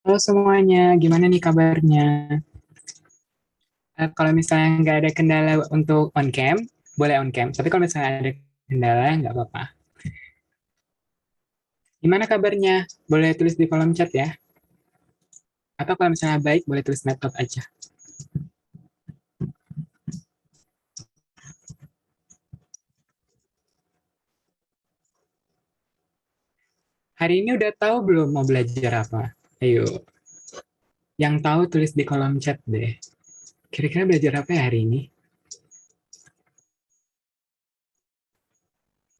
Halo semuanya, gimana nih kabarnya? Kalau misalnya nggak ada kendala untuk on cam, boleh on cam. Tapi kalau misalnya ada kendala, nggak apa-apa. Gimana kabarnya? Boleh tulis di kolom chat ya. Atau kalau misalnya baik, boleh tulis laptop aja. Hari ini udah tahu belum mau belajar apa? Ayo, yang tahu tulis di kolom chat deh. Kira-kira belajar apa ya hari ini?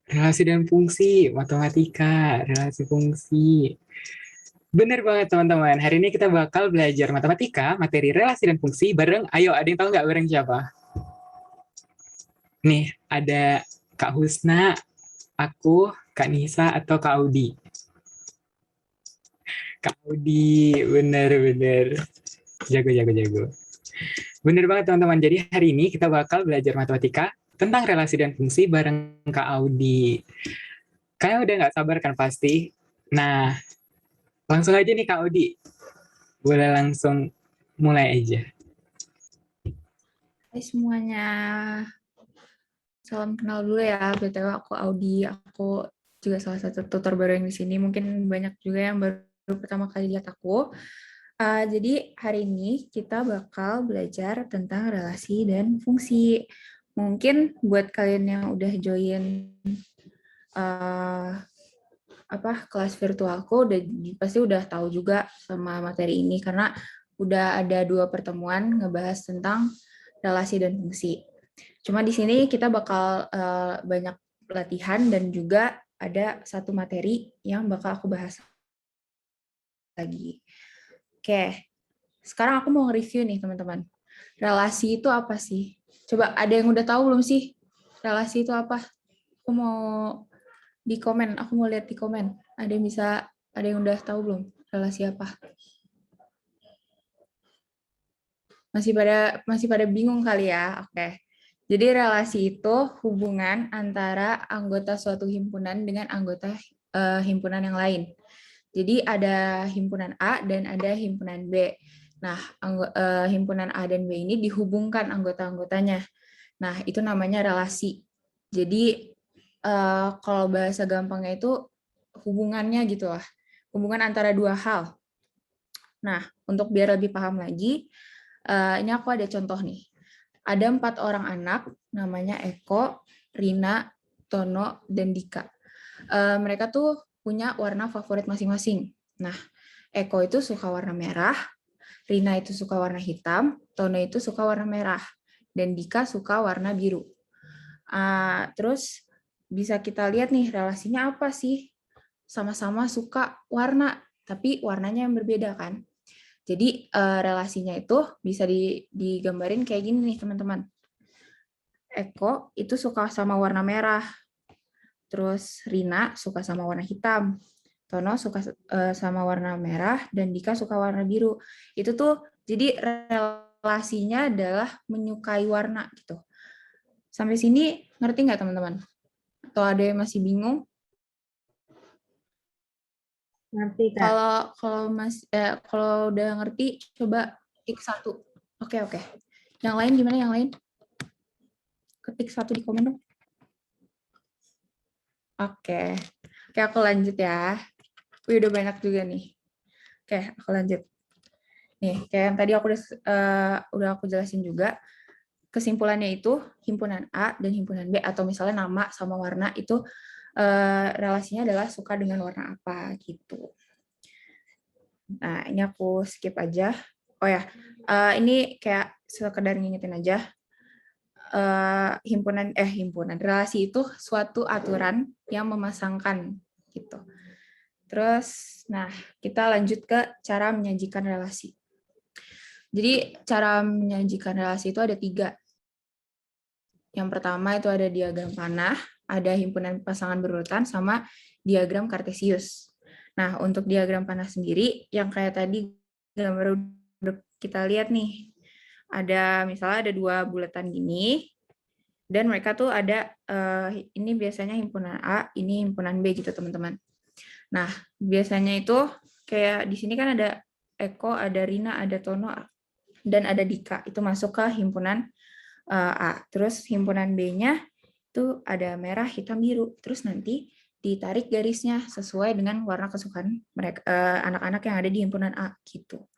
Relasi dan fungsi, matematika, relasi fungsi. Bener banget teman-teman. Hari ini kita bakal belajar matematika, materi relasi dan fungsi bareng. Ayo, ada yang tahu nggak bareng siapa? Nih, ada Kak Husna, aku, Kak Nisa, atau Kak Audi. Kak Audi, bener-bener. Jago, jago, jago. Bener banget teman-teman. Jadi hari ini kita bakal belajar matematika tentang relasi dan fungsi bareng Kak Audi. Kayaknya udah nggak sabar kan pasti? Nah, langsung aja nih Kak Audi. Boleh langsung mulai aja. Hai semuanya, salam kenal dulu ya. BTW aku Audi, aku juga salah satu tutor baru yang di sini. Mungkin banyak juga yang baru pertama kali lihat aku. Jadi hari ini kita bakal belajar tentang relasi dan fungsi. Mungkin buat kalian yang udah join uh, kelas virtualku pasti udah tahu juga sama materi ini karena udah ada 2 pertemuan ngebahas tentang relasi dan fungsi. Cuma di sini kita bakal banyak latihan dan juga ada satu materi yang bakal aku bahas lagi. Oke, sekarang aku mau nge-review nih teman-teman. Relasi itu apa sih? Coba ada yang udah tahu belum sih? Relasi itu apa? Aku mau di komen, aku mau lihat di komen. Ada yang udah tahu belum? Relasi apa? Masih pada bingung kali ya? Oke. Jadi relasi itu hubungan antara anggota suatu himpunan dengan anggota himpunan yang lain. Jadi ada himpunan A dan ada himpunan B. Nah, himpunan A dan B ini dihubungkan anggota-anggotanya. Nah, itu namanya relasi. Jadi kalau bahasa gampangnya itu hubungannya gitu lah. Hubungan antara dua hal. Nah, untuk biar lebih paham lagi, ini aku ada contoh nih. Ada 4 orang anak, namanya Eko, Rina, Tono, dan Dika. Mereka tuh punya warna favorit masing-masing. Nah, Eko itu suka warna merah, Rina itu suka warna hitam, Tono itu suka warna merah, dan Dika suka warna biru. Terus bisa kita lihat nih relasinya apa sih? Sama-sama suka warna, tapi warnanya yang berbeda kan? Jadi relasinya itu bisa digambarin kayak gini nih teman-teman. Eko itu suka sama warna merah, terus Rina suka sama warna hitam, Tono suka sama warna merah, dan Dika suka warna biru. Itu tuh jadi relasinya adalah menyukai warna gitu. Sampai sini ngerti nggak teman-teman? Atau ada yang masih bingung? Ngerti, Kak. Kalau udah ngerti, coba ketik 1. Oke. Yang lain gimana yang lain? Ketik 1 di komen dong. Oke, aku lanjut ya. Wih, udah banyak juga nih. Oke, aku lanjut. Nih, kayak yang tadi udah aku jelasin juga, kesimpulannya itu himpunan A dan himpunan B, atau misalnya nama sama warna itu relasinya adalah suka dengan warna apa gitu. Nah, ini aku skip aja. Oh ya, ini kayak sekedar ngingetin aja. Himpunan relasi itu suatu aturan yang memasangkan gitu. Terus, nah kita lanjut ke cara menyajikan relasi. Jadi cara menyajikan relasi itu ada 3. Yang pertama itu ada diagram panah, ada himpunan pasangan berurutan, sama diagram kartesius. Nah, untuk diagram panah sendiri, yang kayak tadi gambar udah kita lihat nih, misalnya ada 2 bulatan gini, dan mereka tuh ada, ini biasanya himpunan A, ini himpunan B gitu teman-teman. Nah, biasanya itu kayak di sini kan ada Eko, ada Rina, ada Tono, dan ada Dika. Itu masuk ke himpunan A. Terus himpunan B-nya itu ada merah, hitam, biru. Terus nanti ditarik garisnya sesuai dengan warna kesukaan mereka anak-anak yang ada di himpunan A gitu.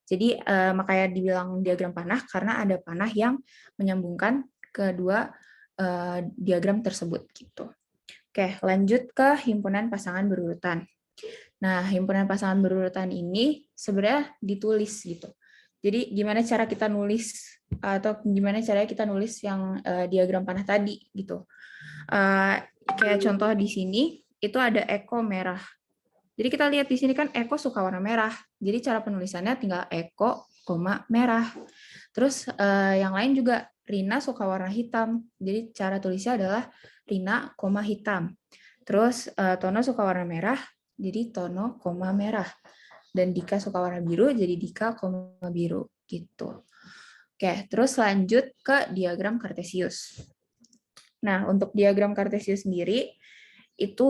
Jadi makanya dibilang diagram panah karena ada panah yang menyambungkan kedua diagram tersebut gitu. Oke, lanjut ke himpunan pasangan berurutan. Nah, himpunan pasangan berurutan ini sebenarnya ditulis gitu. Jadi gimana cara kita nulis atau gimana caranya kita nulis yang diagram panah tadi gitu. Kayak contoh di sini itu ada Eko merah. Jadi kita lihat di sini kan Eko suka warna merah. Jadi cara penulisannya tinggal Eko, merah. Terus yang lain juga Rina suka warna hitam. Jadi cara tulisnya adalah Rina, hitam. Terus Tono suka warna merah. Jadi Tono, merah. Dan Dika suka warna biru, jadi Dika, biru gitu. Oke, terus lanjut ke diagram Kartesius. Nah, untuk diagram Kartesius sendiri itu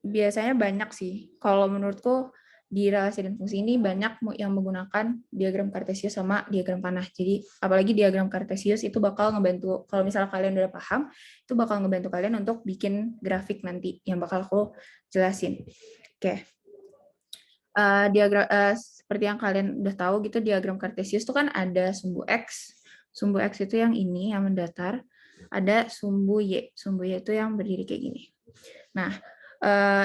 biasanya banyak sih. Kalau menurutku di relasi dan fungsi ini banyak yang menggunakan diagram Kartesius sama diagram panah. Jadi apalagi diagram Kartesius itu bakal ngebantu, kalau misalnya kalian udah paham, itu bakal ngebantu kalian untuk bikin grafik nanti yang bakal aku jelasin. Oke. Seperti yang kalian udah tahu gitu, diagram Kartesius itu kan ada sumbu X. Sumbu X itu yang ini, yang mendatar. Ada sumbu Y. Sumbu Y itu yang berdiri kayak gini. Nah,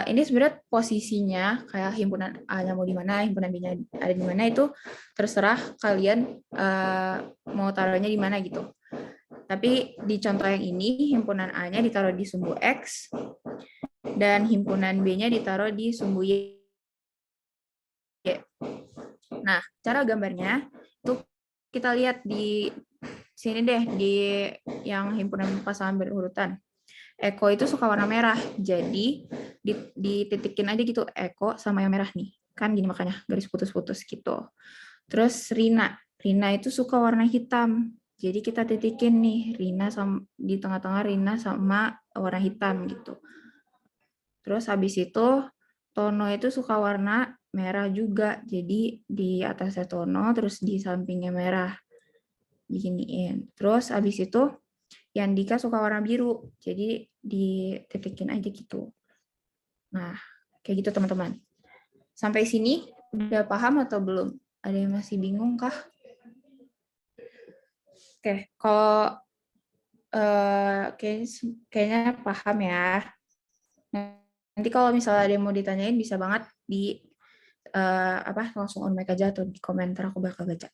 ini sebenarnya posisinya kayak himpunan A-nya mau di mana, himpunan B-nya ada di mana, itu terserah kalian mau taruhnya di mana gitu. Tapi di contoh yang ini, himpunan A-nya ditaruh di sumbu X, dan himpunan B-nya ditaruh di sumbu Y. Nah, cara gambarnya itu kita lihat di sini deh, di yang himpunan pasangan berurutan. Eko itu suka warna merah, jadi dititikin aja gitu Eko sama yang merah nih. Kan gini makanya garis putus-putus gitu. Terus Rina itu suka warna hitam. Jadi kita titikin nih Rina sama di tengah-tengah, Rina sama warna hitam gitu. Terus habis itu Tono itu suka warna merah juga. Jadi di atasnya Tono, terus di sampingnya merah. Diginiin. Terus habis itu yang Dika suka warna biru. Jadi dititikin aja gitu. Nah, kayak gitu teman-teman. Sampai sini udah paham atau belum? Ada yang masih bingung kah? Oke, kalau kayaknya paham ya. Nanti kalau misalnya ada yang mau ditanyain bisa banget di langsung on mic aja atau di komentar, aku bakal baca.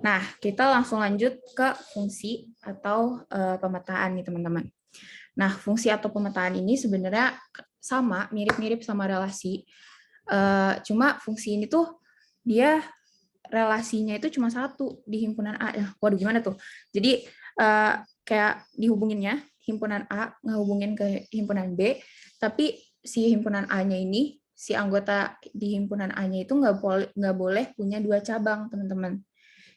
Nah, kita langsung lanjut ke fungsi atau pemetaan nih teman-teman. Nah, fungsi atau pemetaan ini sebenarnya sama, mirip-mirip sama relasi. Cuma fungsi ini tuh dia relasinya itu cuma satu di himpunan A. Waduh, gimana tuh? Jadi kayak dihubunginnya, himpunan A ngehubungin ke himpunan B, tapi si himpunan A-nya ini, si anggota di himpunan A-nya itu nggak boleh punya dua cabang, teman-teman.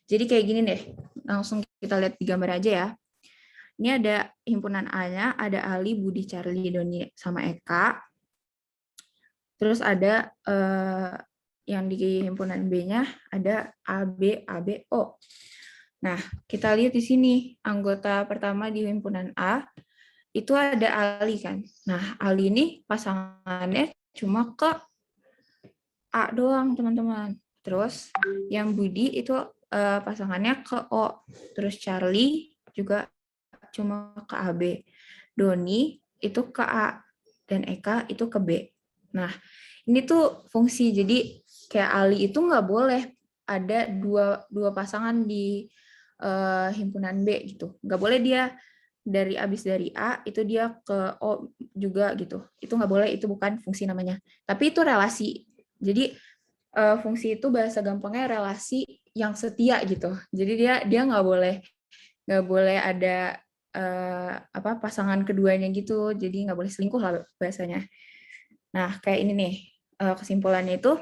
Jadi kayak gini deh, langsung kita lihat di gambar aja ya. Ini ada himpunan A-nya, ada Ali, Budi, Charlie, Doni, sama Eka. Terus ada yang di himpunan B-nya ada AB, O. Nah, kita lihat di sini, anggota pertama di himpunan A, itu ada Ali kan. Nah, Ali ini pasangannya cuma ke A doang, teman-teman. Terus yang Budi itu pasangannya ke O. Terus Charlie juga cuma ke AB. Doni itu ke A. Dan Eka itu ke B. Nah, ini tuh fungsi. Jadi kayak Ali itu nggak boleh ada dua pasangan di himpunan B gitu. Nggak boleh dia habis dari A itu dia ke O juga gitu. Itu nggak boleh, itu bukan fungsi namanya. Tapi itu relasi. Jadi fungsi itu bahasa gampangnya relasi yang setia gitu. Jadi dia nggak boleh ada pasangan keduanya gitu. Jadi nggak boleh selingkuh lah bahasanya. Nah, kayak ini nih, kesimpulannya itu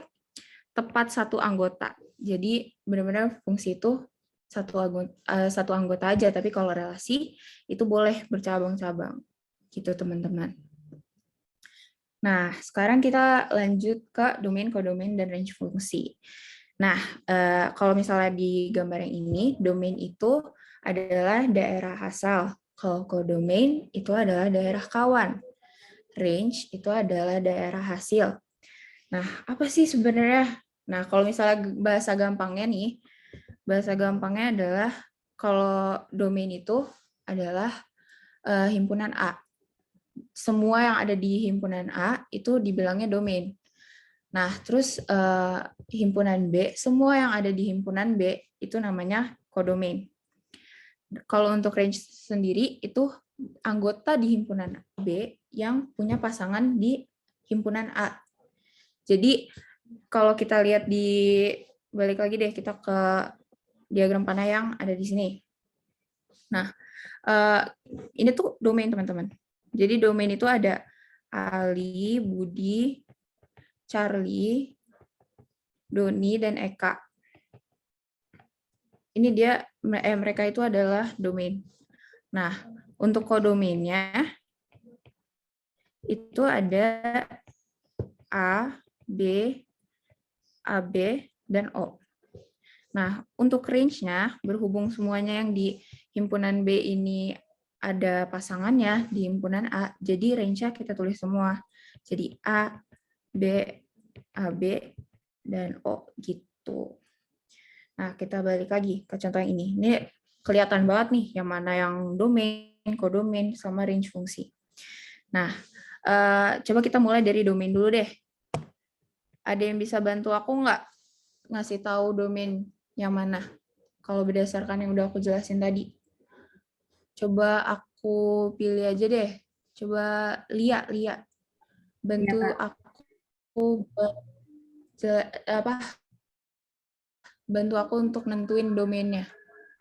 tepat satu anggota. Jadi benar-benar fungsi itu satu anggota aja, tapi kalau relasi itu boleh bercabang-cabang. Gitu, teman-teman. Nah, sekarang kita lanjut ke domain, kodomain, dan range fungsi. Nah, kalau misalnya di gambar yang ini, domain itu adalah daerah asal. Kalau kodomain itu adalah daerah kawan. Range itu adalah daerah hasil. Nah, apa sih sebenarnya? Nah, kalau misalnya bahasa gampangnya nih, bahasa gampangnya adalah kalau domain itu adalah himpunan A. Semua yang ada di himpunan A itu dibilangnya domain. Nah, terus himpunan B, semua yang ada di himpunan B itu namanya kodomain. Kalau untuk range sendiri itu anggota di himpunan B yang punya pasangan di himpunan A. Jadi kalau kita lihat balik lagi deh kita ke diagram panah yang ada di sini. Nah, ini tuh domain teman-teman. Jadi domain itu ada Ali, Budi, Charlie, Doni, dan Eka. Ini mereka itu adalah domain. Nah, untuk kodomainnya itu ada A, B, AB, dan O. Nah, untuk range-nya, berhubung semuanya yang di himpunan B ini ada pasangannya di himpunan A, jadi range-nya kita tulis semua. Jadi A, B, AB, dan O gitu. Nah, kita balik lagi ke contoh yang ini. Ini kelihatan banget nih yang mana yang domain, kodomain, sama range fungsi. Nah, coba kita mulai dari domain dulu deh. Ada yang bisa bantu aku nggak ngasih tahu domain yang mana? Kalau berdasarkan yang udah aku jelasin tadi. Coba aku pilih aja deh. Coba Lia. Bantu Ya, Kak. aku bantu aku untuk nentuin domainnya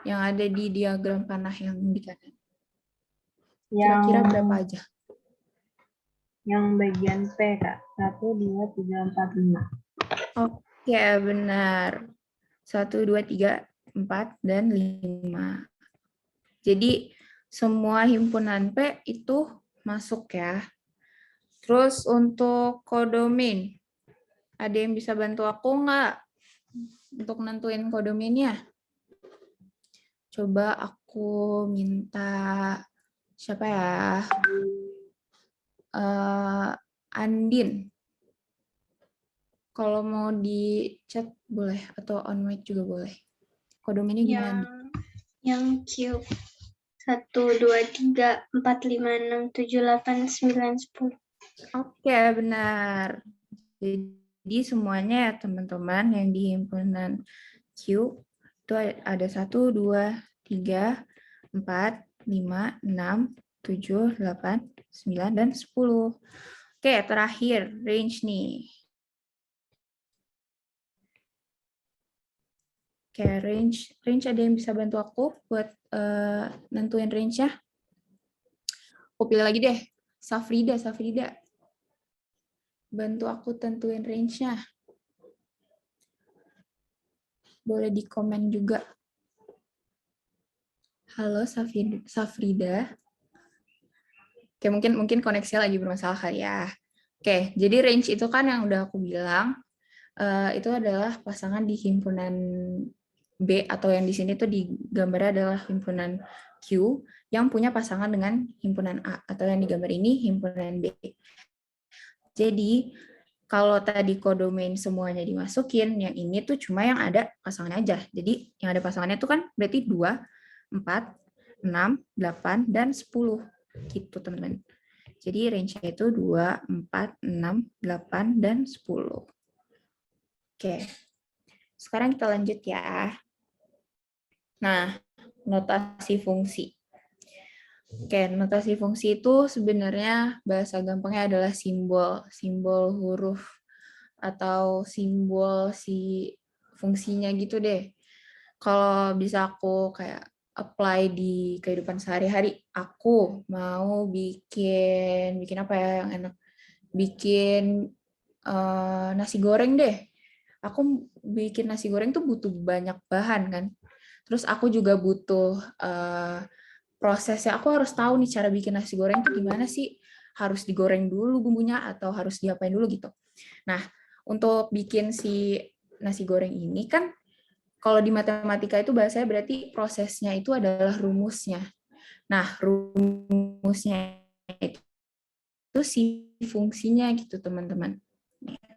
yang ada di diagram panah yang di kanan. Kira-kira berapa aja? Yang bagian P, Kak. 1, 2, 3, 4, 5. Oke, benar. 1, 2, 3, 4, dan 5. Jadi semua himpunan P itu masuk ya. Terus untuk kodomain, ada yang bisa bantu aku nggak untuk nentuin kodomainnya? Coba aku minta siapa ya? Andin. Kalau mau di chat boleh atau on mic juga boleh. Kodomainnya gimana? Yang Q 1, 2, 3, 4, 5, 6, 7, 8, 9, 10. Oke, benar. Jadi semuanya ya teman-teman yang di himpunan Q itu ada 1, 2, 3, 4, 5, 6, 7, 8, 9, dan 10. Oke, terakhir range nih. Oke, range ada yang bisa bantu aku buat nentuin range-nya? Aku pilih lagi deh, Safrida. Bantu aku tentuin range-nya. Boleh di komen juga. Halo Safrida. Oke, mungkin koneksinya lagi bermasalah kali ya. Oke, jadi range itu kan yang udah aku bilang, itu adalah pasangan di himpunan B, atau yang di sini tuh di gambarnya adalah himpunan Q, yang punya pasangan dengan himpunan A, atau yang di gambar ini himpunan B. Jadi, kalau tadi kodomain semuanya dimasukin, yang ini tuh cuma yang ada pasangannya aja. Jadi, yang ada pasangannya itu kan berarti 2, 4, 6, 8, dan 10. Gitu, teman-teman. Jadi, range-nya itu 2, 4, 6, 8, dan 10. Oke. Sekarang kita lanjut ya. Nah, notasi fungsi. Oke, notasi fungsi itu sebenarnya bahasa gampangnya adalah simbol huruf atau simbol si fungsinya gitu deh. Kalau bisa aku kayak apply di kehidupan sehari-hari, aku mau bikin apa ya yang enak? Bikin nasi goreng deh. Aku bikin nasi goreng tuh butuh banyak bahan kan. Terus aku juga butuh prosesnya. Aku harus tahu nih cara bikin nasi goreng tuh gimana sih. harus digoreng dulu bumbunya atau harus diapain dulu gitu. Nah, untuk bikin si nasi goreng ini kan kalau di matematika itu bahasanya berarti prosesnya itu adalah rumusnya. Nah, rumusnya itu si fungsinya gitu, teman-teman.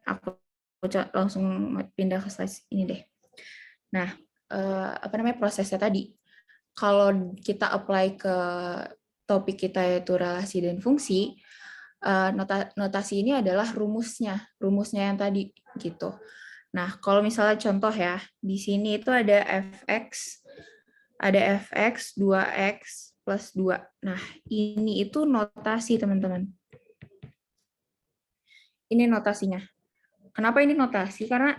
Aku langsung pindah ke slide ini deh. Nah, apa namanya prosesnya tadi? Kalau kita apply ke topik kita yaitu relasi dan fungsi, notasi ini adalah rumusnya yang tadi gitu. Nah, kalau misalnya contoh ya, di sini itu ada fx 2x plus 2. Nah, ini itu notasi, teman-teman. Ini notasinya. Kenapa ini notasi? Karena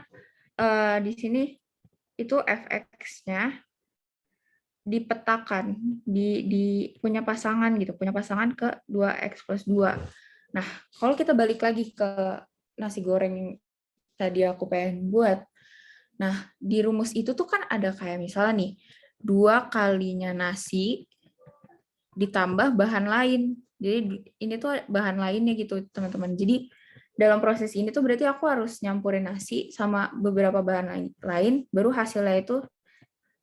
di sini itu fx-nya dipetakan, di punya pasangan gitu, punya pasangan ke 2x plus 2. Nah, kalau kita balik lagi ke nasi goreng tadi aku pengen buat, nah di rumus itu tuh kan ada kayak misalnya nih, 2 kalinya nasi ditambah bahan lain. Jadi ini tuh bahan lainnya gitu, teman-teman. Jadi dalam proses ini tuh berarti aku harus nyampurin nasi sama beberapa bahan lain, baru hasilnya itu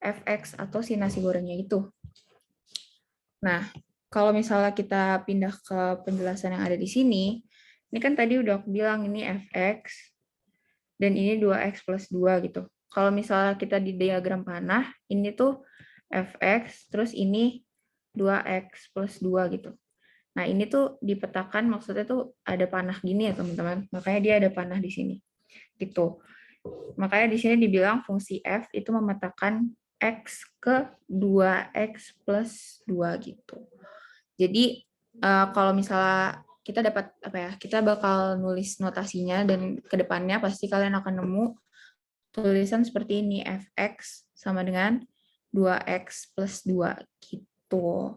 fx atau si nasi gorengnya itu. Nah, kalau misalnya kita pindah ke penjelasan yang ada di sini, ini kan tadi udah aku bilang ini fx, dan ini 2x plus 2 gitu. Kalau misalnya kita di diagram panah, ini tuh fx, terus ini 2x plus 2 gitu. Nah, ini tuh dipetakan maksudnya tuh ada panah gini ya, teman-teman. Makanya dia ada panah di sini. Gitu. Makanya di sini dibilang fungsi f itu memetakan x ke 2x plus 2 gitu. Jadi kalau misalnya kita dapat apa ya, kita bakal nulis notasinya dan ke depannya pasti kalian akan nemu tulisan seperti ini, fx sama dengan 2x plus 2 gitu.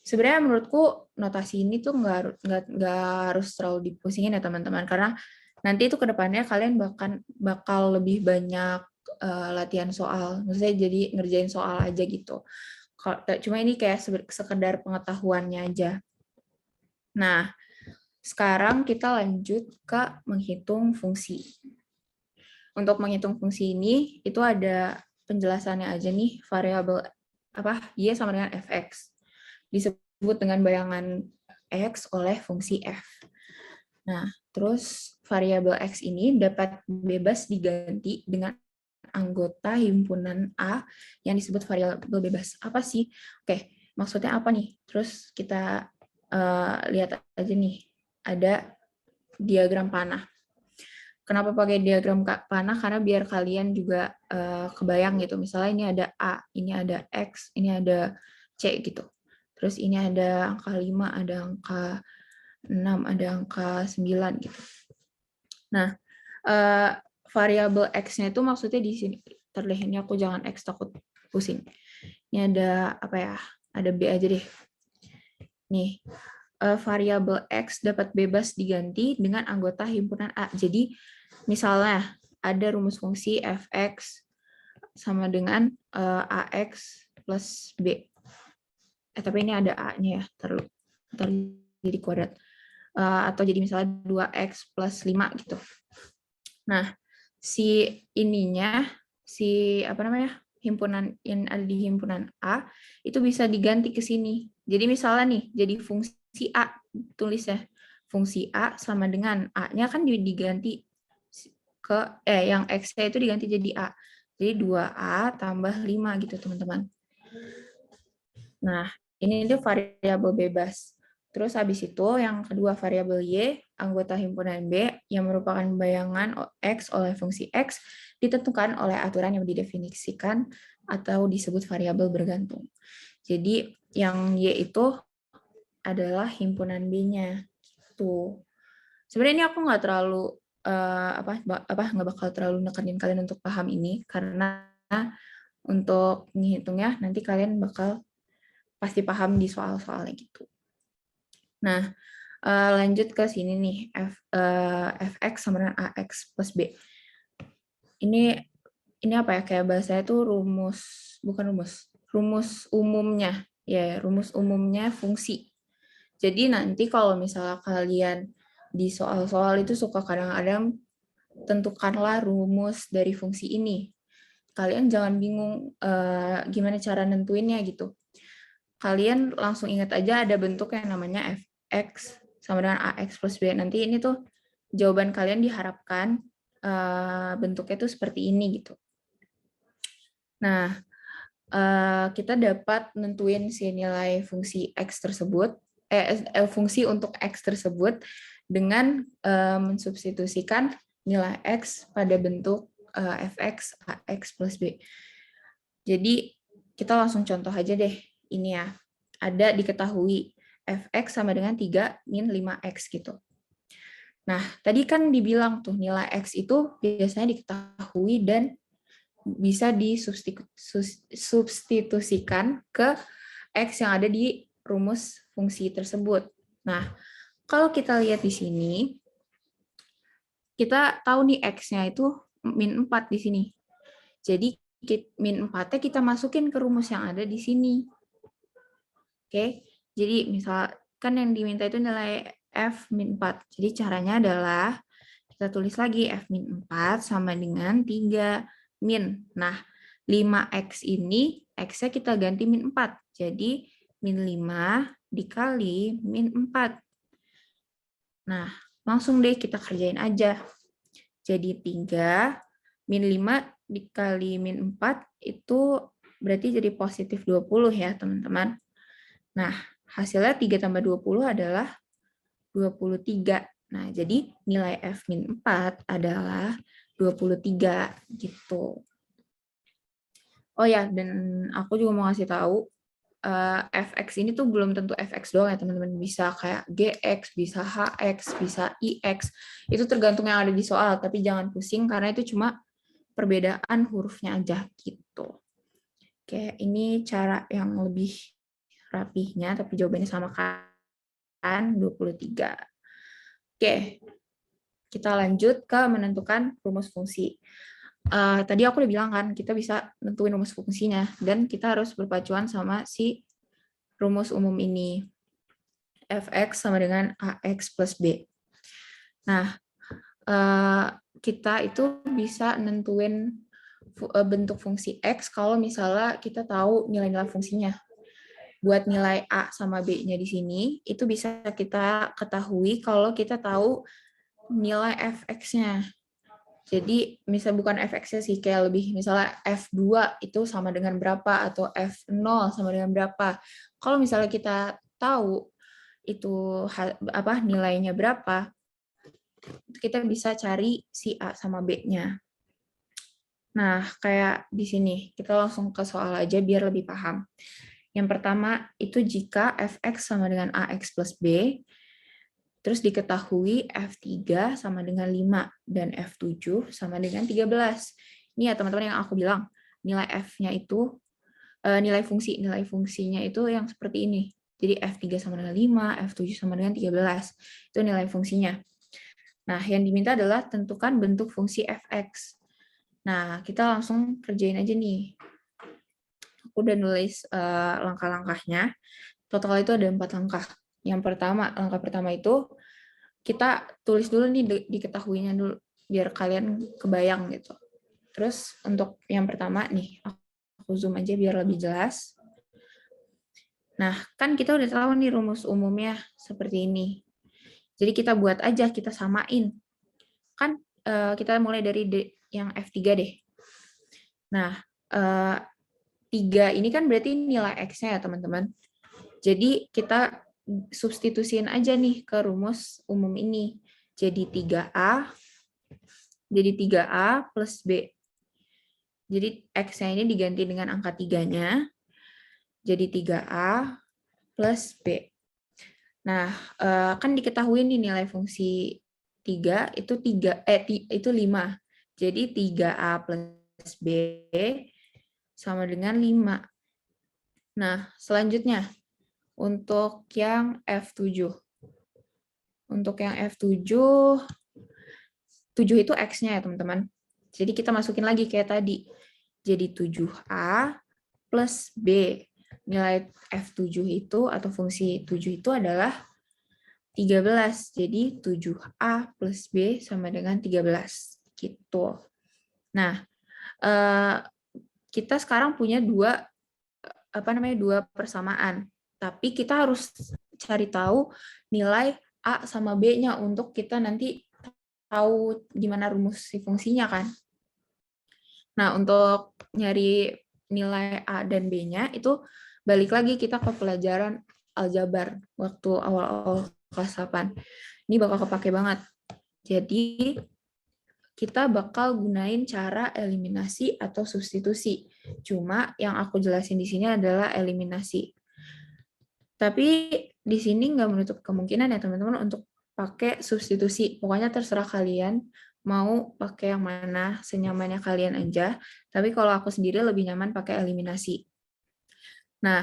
Sebenarnya menurutku notasi ini tuh nggak harus terlalu dipusingin ya teman-teman, karena nanti itu ke depannya kalian bakal lebih banyak latihan soal, maksudnya jadi ngerjain soal aja gitu. Cuma ini kayak sekedar pengetahuannya aja. Nah, sekarang kita lanjut ke menghitung fungsi. Untuk menghitung fungsi ini, itu ada penjelasannya aja nih, variabel y sama dengan fx. Disebut dengan bayangan x oleh fungsi f. Nah, terus variabel x ini dapat bebas diganti dengan anggota himpunan A yang disebut variabel bebas. Apa sih? Oke, maksudnya apa nih? Terus kita lihat aja nih, ada diagram panah. Kenapa pakai diagram panah? Karena biar kalian juga kebayang gitu. Misalnya ini ada A, ini ada X, ini ada C gitu. Terus ini ada angka 5, ada angka 6, ada angka 9 gitu. Nah, variabel X-nya itu maksudnya di sini. Terlihat ini aku jangan X, takut pusing. Ini ada apa ya? Ada B aja deh. Nih, variabel X dapat bebas diganti dengan anggota himpunan A. Jadi, misalnya ada rumus fungsi fx sama dengan ax plus b. Tapi ini ada a-nya ya, taruh jadi kuadrat. Atau jadi misalnya 2x plus 5 gitu. Nah, si ininya, si apa namanya, himpunan yang ada di himpunan A itu bisa diganti ke sini. Jadi misalnya nih, jadi fungsi A, tulisnya fungsi A sama dengan A-nya kan diganti ke yang X-nya itu diganti jadi A. Jadi 2A tambah 5 gitu, teman-teman. Nah, ini dia variabel bebas. Terus habis itu yang kedua variabel Y, anggota himpunan B yang merupakan bayangan X oleh fungsi X ditentukan oleh aturan yang didefinisikan atau disebut variabel bergantung. Jadi yang Y itu adalah himpunan B-nya. Gitu. Sebenarnya ini aku nggak terlalu nggak bakal terlalu nekenin kalian untuk paham ini karena untuk menghitungnya nanti kalian bakal pasti paham di soal-soalnya gitu. Nah, lanjut ke sini nih, fx sama dengan ax plus b. Ini apa ya, kayak bahasanya itu rumus umumnya, ya rumus umumnya fungsi. Jadi nanti kalau misalnya kalian di soal-soal itu suka kadang-kadang tentukanlah rumus dari fungsi ini. Kalian jangan bingung gimana cara nentuinnya gitu. Kalian langsung ingat aja ada bentuk yang namanya fx sama dengan ax plus b. Nanti ini tuh jawaban kalian diharapkan bentuknya tuh seperti ini gitu. Nah, kita dapat nentuin si nilai fungsi x tersebut, fungsi untuk x tersebut dengan mensubstitusikan nilai x pada bentuk fx ax plus b. Jadi kita langsung contoh aja deh ini ya. Ada diketahui fx sama dengan 3 min 5x gitu. Nah, tadi kan dibilang tuh nilai x itu biasanya diketahui dan bisa disubstitusikan ke x yang ada di rumus fungsi tersebut. Nah, kalau kita lihat di sini, kita tahu nih x-nya itu min 4 di sini. Jadi min 4-nya kita masukin ke rumus yang ada di sini. Oke, jadi misalkan yang diminta itu nilai f min 4. Jadi caranya adalah kita tulis lagi f min 4 sama dengan 3 min. Nah, 5x ini, x-nya kita ganti min 4. Jadi, min 5 dikali min 4. Nah, langsung deh kita kerjain aja. Jadi, 3 min 5 dikali min 4 itu berarti jadi positif 20 ya, teman-teman. Nah, hasilnya 3 tambah 20 adalah 23. Nah, jadi nilai f min 4 adalah 23 gitu. Oh ya, dan aku juga mau ngasih tahu fx ini tuh belum tentu fx doang ya teman-teman. Bisa kayak gx, bisa hx, bisa ix. Itu tergantung yang ada di soal, tapi jangan pusing karena itu cuma perbedaan hurufnya aja gitu. Oke, ini cara yang lebih rapihnya, tapi jawabannya sama kan 23. Oke, kita lanjut ke menentukan rumus fungsi. Tadi aku udah bilang kan, kita bisa nentuin rumus fungsinya, dan kita harus berpacuan sama si rumus umum ini. Fx sama dengan ax plus b. Nah, kita itu bisa nentuin bentuk fungsi x kalau misalnya kita tahu nilai-nilai fungsinya. Buat nilai a sama b-nya di sini, itu bisa kita ketahui kalau kita tahu nilai fx-nya. Jadi, misal bukan fx-nya sih, kayak lebih misalnya f2 itu sama dengan berapa, atau f0 sama dengan berapa. Kalau misalnya kita tahu itu nilainya berapa, kita bisa cari si a sama b-nya. Nah, kayak di sini, kita langsung ke soal aja biar lebih paham. Yang pertama, itu jika fx sama dengan ax plus b, terus diketahui F3 sama dengan 5 dan F7 sama dengan 13. Ini ya teman-teman yang aku bilang, nilai F-nya itu, nilai fungsinya itu yang seperti ini. Jadi F3 sama dengan 5, F7 sama dengan 13. Itu nilai fungsinya. Nah, yang diminta adalah tentukan bentuk fungsi Fx. Nah, kita langsung kerjain aja nih. Aku udah nulis langkah-langkahnya. Total itu ada 4 langkah. Yang pertama, langkah pertama itu kita tulis dulu nih diketahuinya dulu biar kalian kebayang gitu. Terus untuk yang pertama nih, aku zoom aja biar lebih jelas. Nah, kan kita udah tahu nih rumus umumnya seperti ini. Jadi kita buat aja, kita samain. Kan kita mulai dari yang F3 deh. Nah, 3 ini kan berarti nilai X-nya ya teman-teman. Jadi kita substitusiin aja nih ke rumus umum ini. Jadi 3A plus B. Jadi X-nya ini diganti dengan angka 3-nya. Jadi 3A plus B. Nah, kan diketahui nih nilai fungsi 3 itu 5. Jadi 3A plus B sama dengan 5. Nah, selanjutnya untuk yang F7. Untuk yang F7, 7 itu X-nya ya teman-teman. Jadi kita masukin lagi kayak tadi. Jadi 7A plus B. nilai F7 itu atau fungsi 7 itu adalah 13. Jadi 7A plus B sama dengan 13. Gitu. Nah, kita sekarang punya dua persamaan. Tapi kita harus cari tahu nilai A sama B-nya untuk kita nanti tahu gimana rumus si fungsinya kan. Nah, untuk nyari nilai A dan B-nya itu balik lagi kita ke pelajaran aljabar waktu awal-awal kelas 8. Ini bakal kepake banget. Jadi, kita bakal gunain cara eliminasi atau substitusi. Cuma yang aku jelasin di sini adalah eliminasi. Tapi di sini nggak menutup kemungkinan ya teman-teman untuk pakai substitusi. Pokoknya terserah kalian mau pakai yang mana, senyamannya kalian aja. Tapi kalau aku sendiri lebih nyaman pakai eliminasi. Nah,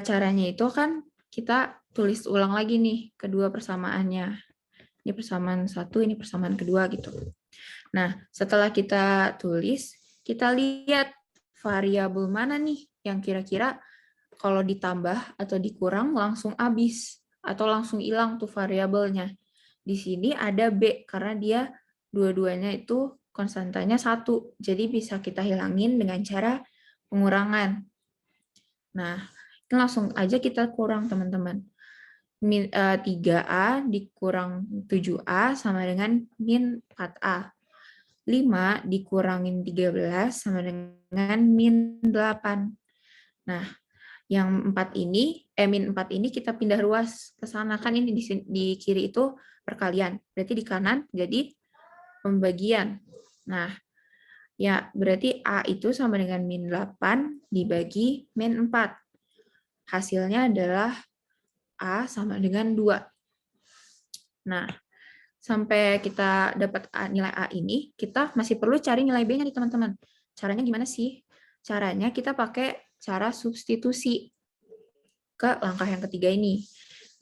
caranya itu kan kita tulis ulang lagi nih kedua persamaannya. Ini persamaan satu, ini persamaan kedua gitu. Nah, setelah kita tulis, kita lihat variabel mana nih yang kira-kira kalau ditambah atau dikurang langsung habis atau langsung hilang tuh variabelnya. Di sini ada B karena dia dua-duanya itu konstantanya 1. Jadi bisa kita hilangin dengan cara pengurangan. Nah, ini langsung aja kita kurang teman-teman. 3A dikurang 7A sama dengan min 4A. 5 dikurangin 13 sama dengan min 8. Nah, yang 4 ini, min 4 ini kita pindah ruas ke sana. Kan ini di kiri itu perkalian. Berarti di kanan jadi pembagian. Nah, ya berarti A itu sama dengan min 8 dibagi min 4. Hasilnya adalah A sama dengan 2. Nah, sampai kita dapat nilai A ini, kita masih perlu cari nilai B-nya nih teman-teman. Caranya gimana sih? Caranya kita pakai cara substitusi ke langkah yang ketiga ini.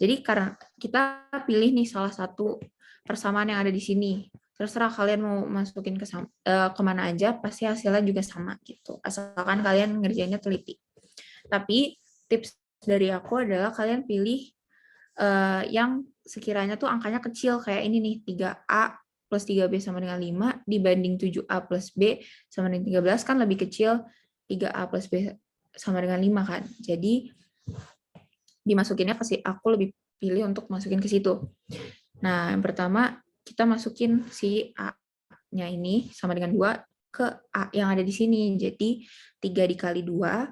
Jadi karena kita pilih nih salah satu persamaan yang ada di sini. Terserah kalian mau masukin kemana aja, pasti hasilnya juga sama gitu. Asalkan kalian ngerjainnya teliti. Tapi tips dari aku adalah kalian pilih yang sekiranya tuh angkanya kecil kayak ini nih, 3A plus 3B sama dengan 5 dibanding 7A plus B sama dengan 13 kan lebih kecil 3A plus B sama dengan 5 kan. Jadi dimasukinnya aku lebih pilih untuk masukin ke situ. Nah, yang pertama kita masukin si A-nya ini sama dengan 2 ke A yang ada di sini. Jadi 3 dikali 2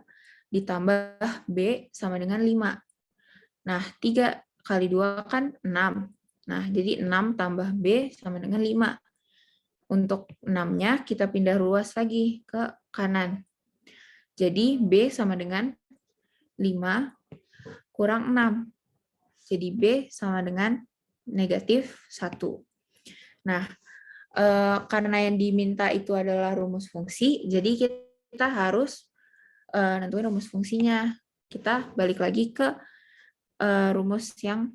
ditambah B sama dengan 5. Nah, 3 kali 2 kan 6. Nah, jadi 6 tambah B sama dengan 5. Untuk 6-nya kita pindah ruas lagi ke kanan. Jadi B sama dengan 5 kurang 6. Jadi B sama dengan negatif 1. Nah, karena yang diminta itu adalah rumus fungsi, jadi kita harus nentuin rumus fungsinya. Kita balik lagi ke rumus yang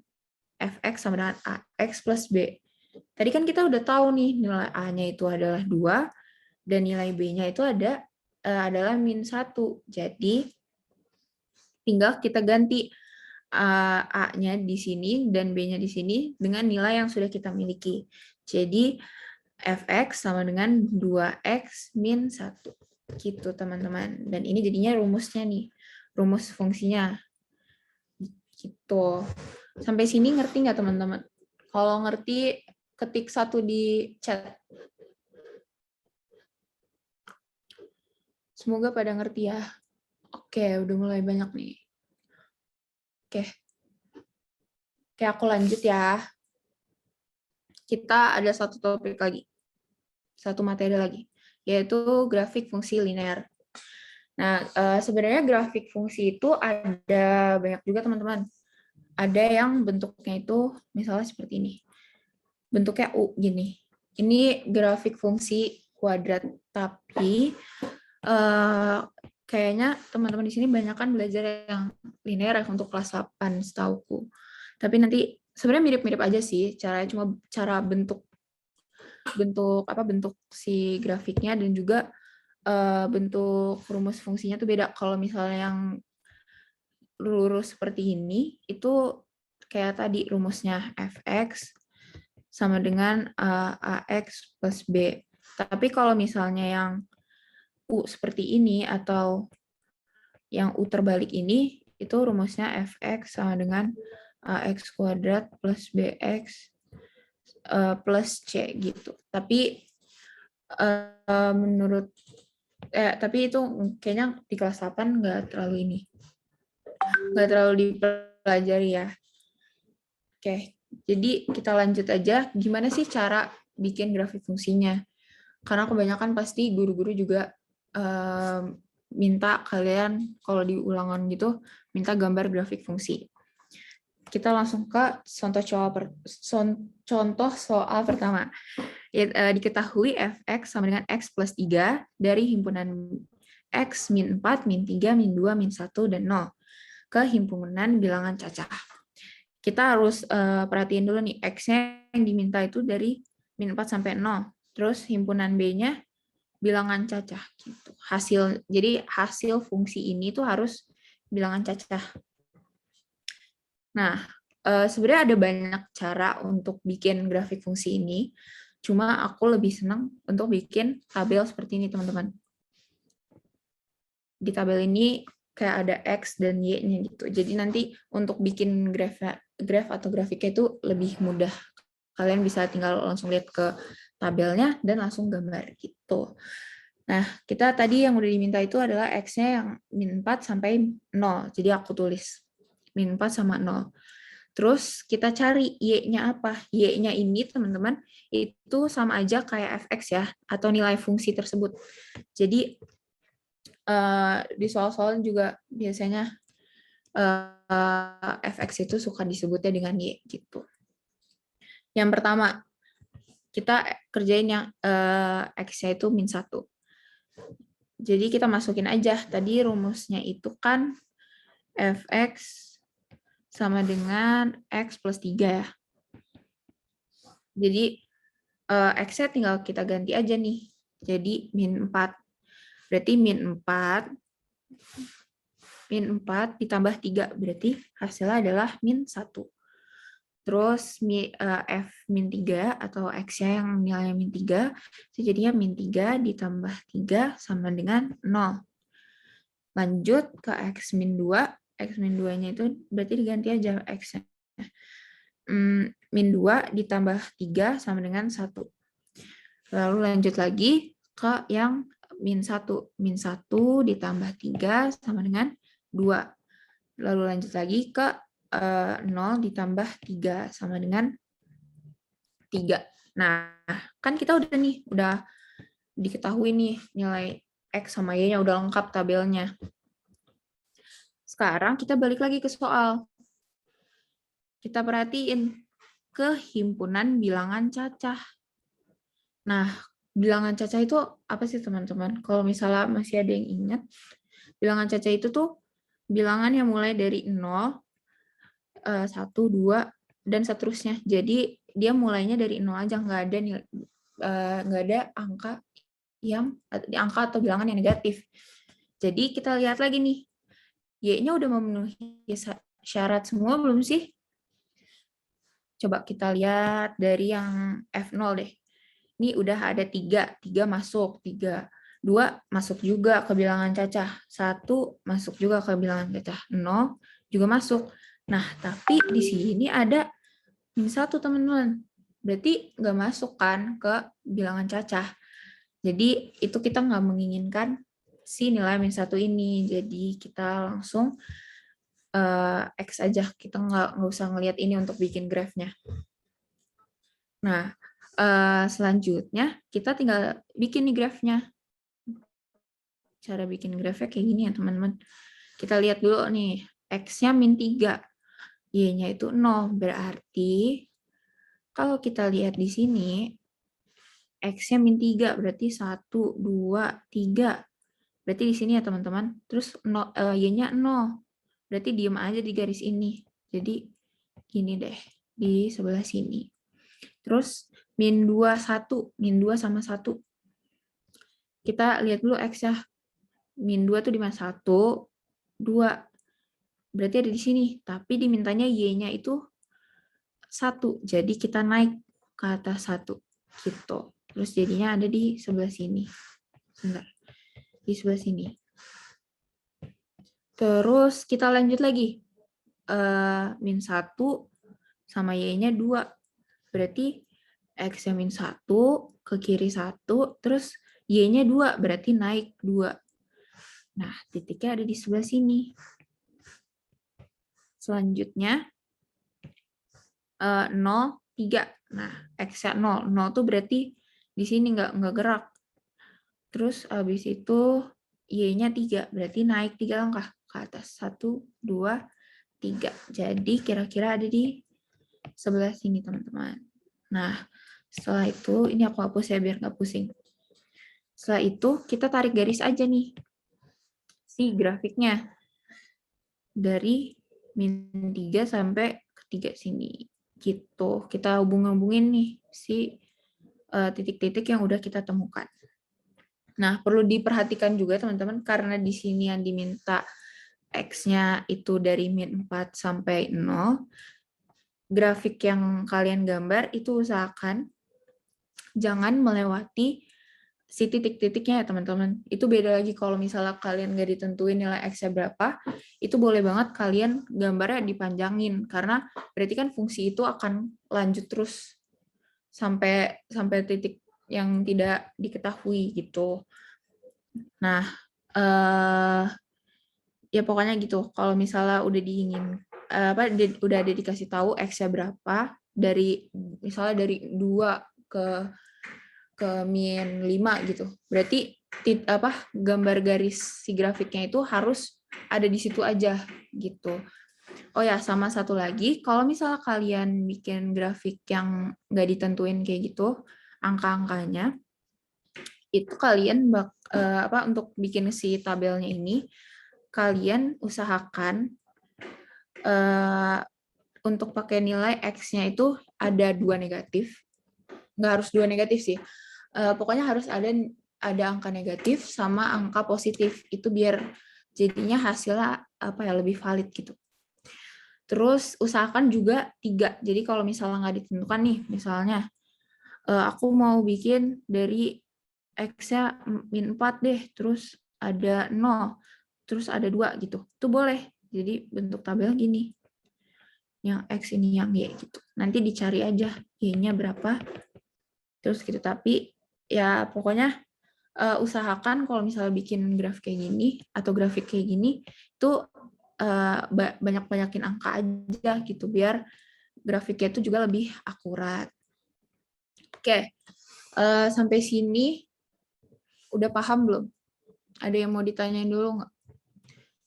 fx sama dengan ax plus b. Tadi kan kita udah tahu nih nilai a-nya itu adalah 2 dan nilai b-nya itu adalah min 1. Jadi tinggal kita ganti a-nya di sini dan b-nya di sini dengan nilai yang sudah kita miliki. Jadi fx sama dengan 2x min 1. Gitu teman-teman. Dan ini jadinya rumusnya nih. Rumus fungsinya. Gitu. Sampai sini ngerti nggak teman-teman? Kalau ngerti, ketik 1 di chat. Semoga pada ngerti ya. Oke, udah mulai banyak nih. Oke, aku lanjut ya. Kita ada satu topik lagi. Satu materi lagi. Yaitu grafik fungsi linear. Nah, sebenarnya grafik fungsi itu ada banyak juga teman-teman. Ada yang bentuknya itu misalnya seperti ini. Bentuknya U gini. Ini grafik fungsi kuadrat, tapi kayaknya teman-teman di sini banyak kan belajar yang linear untuk kelas 8 setauku. Tapi nanti sebenarnya mirip-mirip aja sih, caranya cuma cara bentuk si grafiknya dan juga bentuk rumus fungsinya tuh beda. Kalau misalnya yang lurus seperti ini, itu kayak tadi rumusnya fx sama dengan ax plus b. Tapi kalau misalnya yang u seperti ini atau yang u terbalik ini, itu rumusnya fx sama dengan ax kuadrat plus bx plus c gitu. Tapi tapi itu kayaknya di kelas 8 nggak terlalu dipelajari ya. Oke, jadi kita lanjut aja. Gimana sih cara bikin grafik fungsinya? Karena kebanyakan pasti guru-guru juga minta kalian kalau di ulangan gitu, minta gambar grafik fungsi. Kita langsung ke contoh soal pertama. Diketahui fx sama dengan x plus 3 dari himpunan x min 4, min 3, min 2, min 1, dan 0 ke himpunan bilangan cacah. Kita harus perhatiin dulu nih, x-nya yang diminta itu dari min 4 sampai 0. Terus himpunan B-nya bilangan cacah. Gitu. Jadi hasil fungsi ini tuh harus bilangan cacah. Nah, sebenarnya ada banyak cara untuk bikin grafik fungsi ini. Cuma aku lebih senang untuk bikin tabel seperti ini, teman-teman. Di tabel ini kayak ada X dan Y-nya gitu. Jadi nanti untuk bikin graf atau grafiknya itu lebih mudah. Kalian bisa tinggal langsung lihat ke tabelnya dan langsung gambar gitu. Nah, kita tadi yang udah diminta itu adalah X-nya yang min 4 sampai 0. Jadi aku tulis min 4 sama 0. Terus kita cari Y-nya apa? Y-nya ini, teman-teman, itu sama aja kayak fx ya, atau nilai fungsi tersebut. Jadi, di soal-soal juga biasanya fx itu suka disebutnya dengan Y gitu. Yang pertama, kita kerjain yang X-nya itu min 1. Jadi kita masukin aja, tadi rumusnya itu kan fx sama dengan X plus 3 ya. Jadi X-nya tinggal kita ganti aja nih. Jadi min 4. Berarti min 4 ditambah 3. Berarti hasilnya adalah min 1. Terus F min 3 atau X-nya yang nilainya min 3, itu jadinya min 3 ditambah 3 sama dengan 0. Lanjut ke X min 2. X min 2-nya itu berarti diganti aja X-nya. Min 2 ditambah 3 sama dengan 1. Lalu lanjut lagi ke yang min 1. Min 1 ditambah 3 sama dengan 2. Lalu lanjut lagi ke 0 ditambah 3 sama dengan 3. Nah, kan kita udah diketahui nih nilai X sama Y-nya udah lengkap tabelnya. Sekarang kita balik lagi ke soal. Kita perhatiin ke himpunan bilangan cacah. Nah, bilangan cacah itu apa sih, teman-teman? Kalau misalnya masih ada yang ingat, bilangan cacah itu tuh bilangan yang mulai dari 0, 1, 2, dan seterusnya. Jadi, dia mulainya dari 0 aja, nggak ada angka atau bilangan yang negatif. Jadi, kita lihat lagi nih, Y-nya udah memenuhi syarat semua belum sih? Coba kita lihat dari yang F0 deh. Ini udah ada 3 masuk, 2 masuk juga ke bilangan cacah, 1 masuk juga ke bilangan cacah, 0 juga masuk. Nah, tapi di sini ada min 1, teman-teman. Berarti nggak masuk kan ke bilangan cacah. Jadi itu kita nggak menginginkan si nilai min 1 ini. Jadi kita langsung X aja, kita nggak usah ngelihat ini untuk bikin grafnya. Nah, selanjutnya kita tinggal bikin nih grafnya. Cara bikin grafnya kayak gini ya, teman-teman. Kita lihat dulu nih, X-nya min 3, Y-nya itu 0. Berarti kalau kita lihat di sini, X-nya min 3, berarti 1, 2, 3. Berarti di sini ya, teman-teman. Terus Y-nya 0. Berarti diem aja di garis ini. Jadi gini deh, di sebelah sini. Terus min 2, 1. Min 2 sama 1. Kita lihat dulu X ya. Min 2 tuh di mana? 1, 2. berarti ada di sini. Tapi dimintanya Y-nya itu 1. Jadi kita naik ke atas 1. Gitu. Terus jadinya ada di sebelah sini. Sebentar. Di sebelah sini. Terus kita lanjut lagi. Min 1 sama Y-nya 2. Berarti X-nya min 1, ke kiri 1, terus Y-nya 2, berarti naik 2. Nah, titiknya ada di sebelah sini. Selanjutnya, 0, 3. Nah, X-nya 0. 0 tuh berarti di sini nggak gerak. Terus habis itu Y-nya 3, berarti naik 3 langkah ke atas. 1, 2, 3. Jadi kira-kira ada di sebelah sini, teman-teman. Nah, setelah itu, ini aku hapus ya biar nggak pusing. Setelah itu, kita tarik garis aja nih. Si grafiknya. Dari min 3 sampai ke 3 sini. Gitu. Kita hubung-hubungin nih si titik-titik yang udah kita temukan. Nah, perlu diperhatikan juga teman-teman, karena di sini yang diminta X-nya itu dari min 4 sampai 0, grafik yang kalian gambar itu usahakan jangan melewati si titik-titiknya ya teman-teman. Itu beda lagi kalau misalnya kalian nggak ditentuin nilai X-nya berapa, itu boleh banget kalian gambarnya dipanjangin, karena berarti kan fungsi itu akan lanjut terus sampai titik yang tidak diketahui gitu. Nah, ya pokoknya gitu. Kalau misalnya udah udah ada dikasih tahu X-nya berapa, dari misalnya dari 2 ke min 5 gitu. Berarti gambar garis si grafiknya itu harus ada di situ aja gitu. Oh ya, sama satu lagi, kalau misalnya kalian bikin grafik yang nggak ditentuin kayak gitu, angka-angkanya, itu kalian untuk bikin si tabelnya ini, kalian usahakan untuk pakai nilai X-nya itu ada 2 negatif. Nggak harus 2 negatif sih. Pokoknya harus ada angka negatif sama angka positif. Itu biar jadinya hasilnya lebih valid gitu. Terus usahakan juga 3. Jadi kalau misalnya nggak ditentukan nih, misalnya aku mau bikin dari X-nya min 4 deh, terus ada 0, terus ada 2 gitu. Itu boleh. Jadi bentuk tabel gini. Yang X ini yang Y gitu. Nanti dicari aja Y-nya berapa. Terus gitu. Tapi ya pokoknya usahakan kalau misalnya bikin grafik kayak gini atau grafik kayak gini itu banyak-banyakin angka aja gitu biar grafiknya itu juga lebih akurat. Oke, sampai sini udah paham belum? Ada yang mau ditanyain dulu nggak?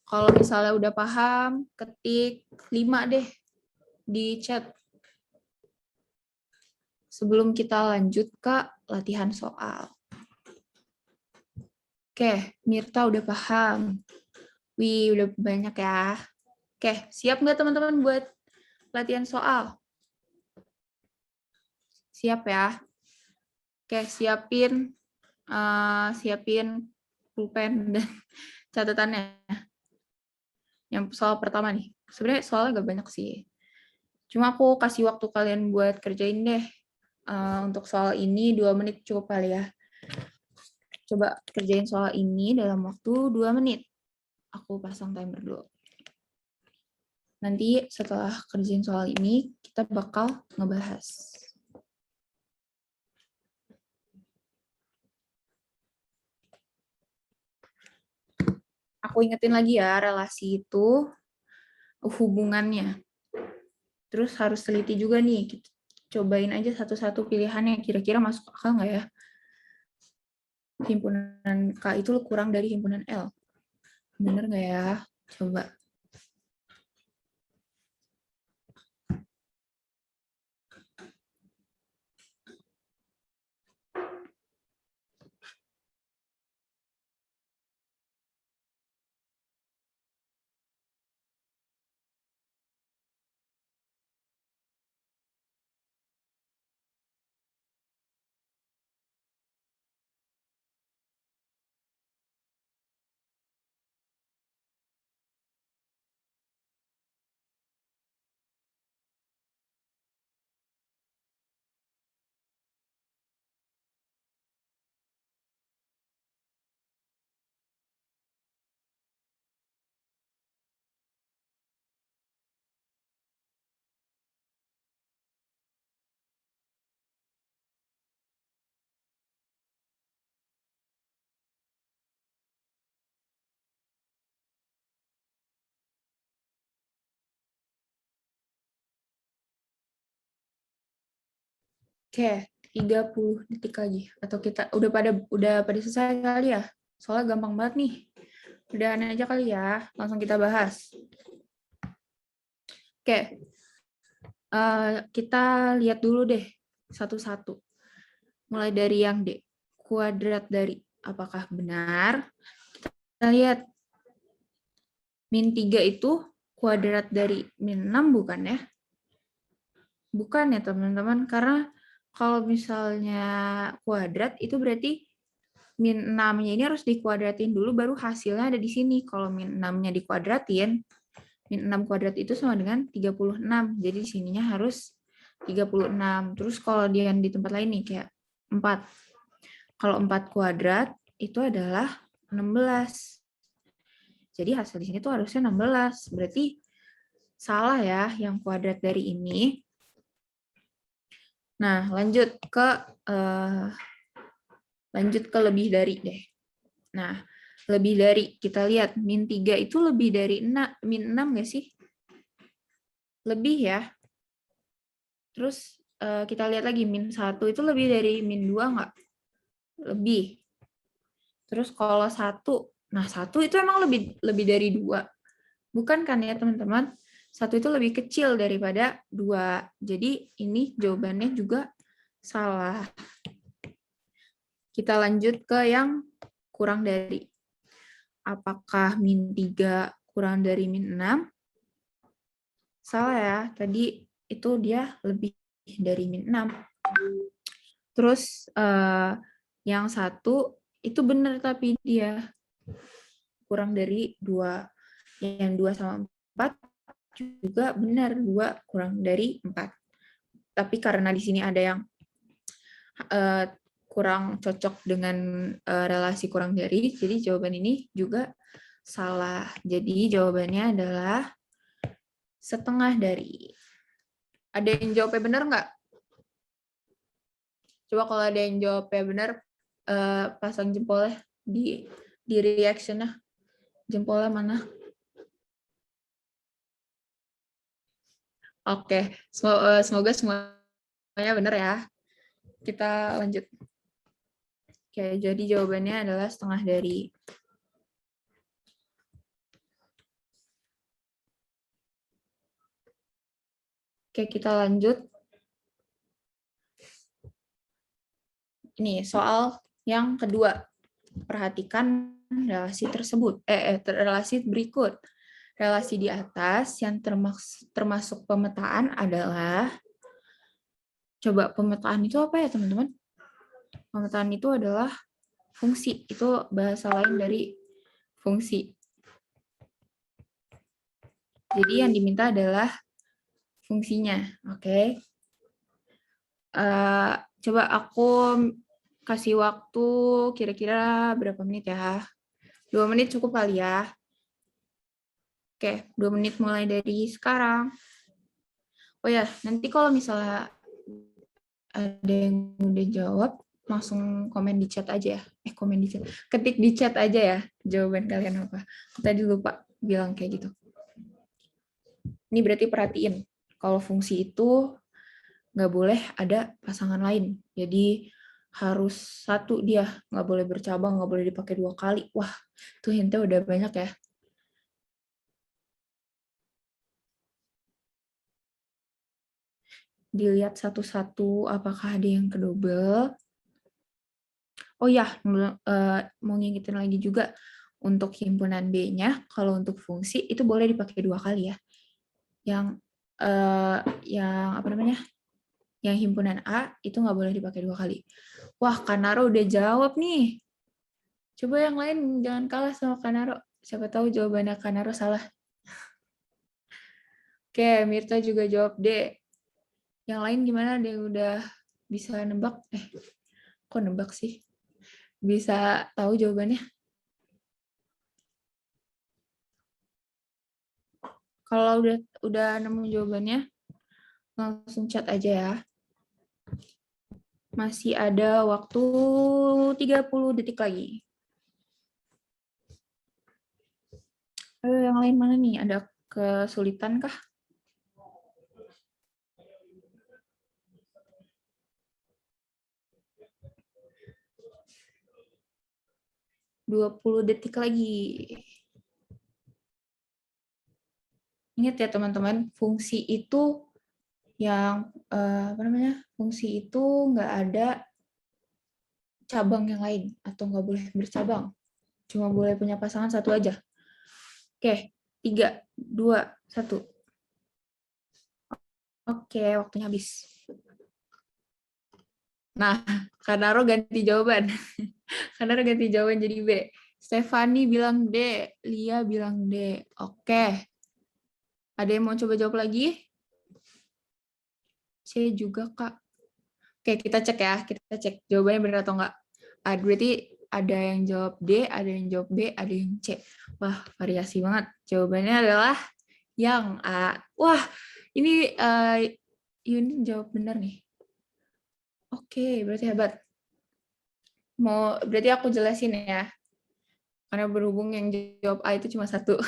Kalau misalnya udah paham, ketik 5 deh di chat. Sebelum kita lanjut ke latihan soal. Oke, Mirta udah paham. Wih, udah banyak ya. Oke, siap nggak teman-teman buat latihan soal? Siap ya? Oke, siapin pulpen dan catatannya. Yang soal pertama nih. Sebenarnya soalnya gak banyak sih. Cuma aku kasih waktu kalian buat kerjain deh. Untuk soal ini 2 menit cukup kali ya. Coba kerjain soal ini dalam waktu 2 menit. Aku pasang timer dulu. Nanti setelah kerjain soal ini, kita bakal ngebahas. Aku ingetin lagi ya, relasi itu hubungannya. Terus harus teliti juga nih, cobain aja satu-satu pilihannya, kira-kira masuk akal nggak ya? Himpunan K itu kurang dari himpunan L. Bener nggak ya? Coba. Oke, 30 detik lagi. Atau kita udah pada selesai kali ya? Soalnya gampang banget nih. Udahan aja kali ya. Langsung kita bahas. Oke. Kita lihat dulu deh satu-satu. Mulai dari yang D. Kuadrat dari. Apakah benar? Kita lihat. Min 3 itu kuadrat dari min 6 bukan ya? Bukan ya teman-teman. Karena kalau misalnya kuadrat itu berarti min 6-nya ini harus dikuadratin dulu baru hasilnya ada di sini. Kalau min 6-nya dikuadratin, min 6 kuadrat itu sama dengan 36. Jadi di sininya harus 36. Terus kalau dia di tempat lain nih kayak 4. Kalau 4 kuadrat itu adalah 16. Jadi hasil di sini tuh harusnya 16. Berarti salah ya yang kuadrat dari ini. Nah, lanjut ke lebih dari deh. Nah, lebih dari kita lihat min 3 itu lebih dari min 6 nggak sih? Lebih ya. Terus kita lihat lagi min 1 itu lebih dari min 2 nggak? Lebih. Terus kalau 1, nah 1 itu emang lebih dari 2. Bukan kan ya teman-teman? 1 itu lebih kecil daripada 2. Jadi ini jawabannya juga salah. Kita lanjut ke yang kurang dari. Apakah min 3 kurang dari min 6? Salah ya, tadi itu dia lebih dari min 6. Terus yang 1 itu benar tapi dia kurang dari 2. Yang 2 sama 4 juga benar, 2 kurang dari 4. Tapi karena di sini ada yang kurang cocok dengan relasi kurang dari, jadi jawaban ini juga salah. Jadi jawabannya adalah setengah dari. Ada yang jawabnya benar nggak? Coba kalau ada yang jawabnya benar, pasang jempolnya di reaction-nya. Jempolnya mana? Oke, semoga semuanya benar ya. Kita lanjut. Oke, jadi jawabannya adalah setengah dari. Oke, kita lanjut. Ini soal yang kedua. Perhatikan relasi tersebut. Relasi berikut. Relasi di atas yang termasuk pemetaan adalah, coba pemetaan itu apa ya teman-teman? Pemetaan itu adalah fungsi. Itu bahasa lain dari fungsi. Jadi yang diminta adalah fungsinya. Oke. Coba aku kasih waktu kira-kira berapa menit ya? 2 menit cukup kali ya. Oke, 2 menit mulai dari sekarang. Oh ya, nanti kalau misalnya ada yang udah jawab, langsung komen di chat aja ya. Komen di chat. Ketik di chat aja ya, jawaban kalian apa. Tadi lupa bilang kayak gitu. Ini berarti perhatiin, kalau fungsi itu nggak boleh ada pasangan lain. Jadi harus satu dia, nggak boleh bercabang, nggak boleh dipakai 2 kali. Wah, tuh hintnya udah banyak ya. Dilihat satu-satu apakah ada yang kedouble. Oh ya, mau ngingetin lagi juga untuk himpunan B-nya, kalau untuk fungsi itu boleh dipakai 2 kali ya. Yang apa namanya? Yang himpunan A itu nggak boleh dipakai 2 kali. Wah, Kanaro udah jawab nih. Coba yang lain jangan kalah sama Kanaro. Siapa tahu jawabannya Kanaro salah. Oke, Mirta juga jawab D. Yang lain gimana? Ada yang udah bisa nebak? Kok nebak sih? Bisa tahu jawabannya? Kalau udah nemu jawabannya, langsung chat aja ya. Masih ada waktu 30 detik lagi. Yang lain mana nih? Ada kesulitan kah? 20 detik lagi. Ingat ya teman-teman, fungsi itu yang fungsi itu nggak ada cabang yang lain atau nggak boleh bercabang, cuma boleh punya pasangan satu aja. Oke, 3, 2, 1. Oke, waktunya habis. Nah, Kanaro ganti jawaban. Kanaro ganti jawaban jadi B. Stefani bilang D, Lia bilang D. Oke. Ada yang mau coba jawab lagi? C juga, Kak. Oke, kita cek ya. Kita cek jawabannya benar atau enggak. Berarti ada yang jawab D, ada yang jawab B, ada yang C. Wah, variasi banget. Jawabannya adalah yang A. Wah, ini Yuni jawab benar nih. Oke, berarti hebat. Berarti aku jelasin ya. Karena berhubung yang jawab A itu cuma satu.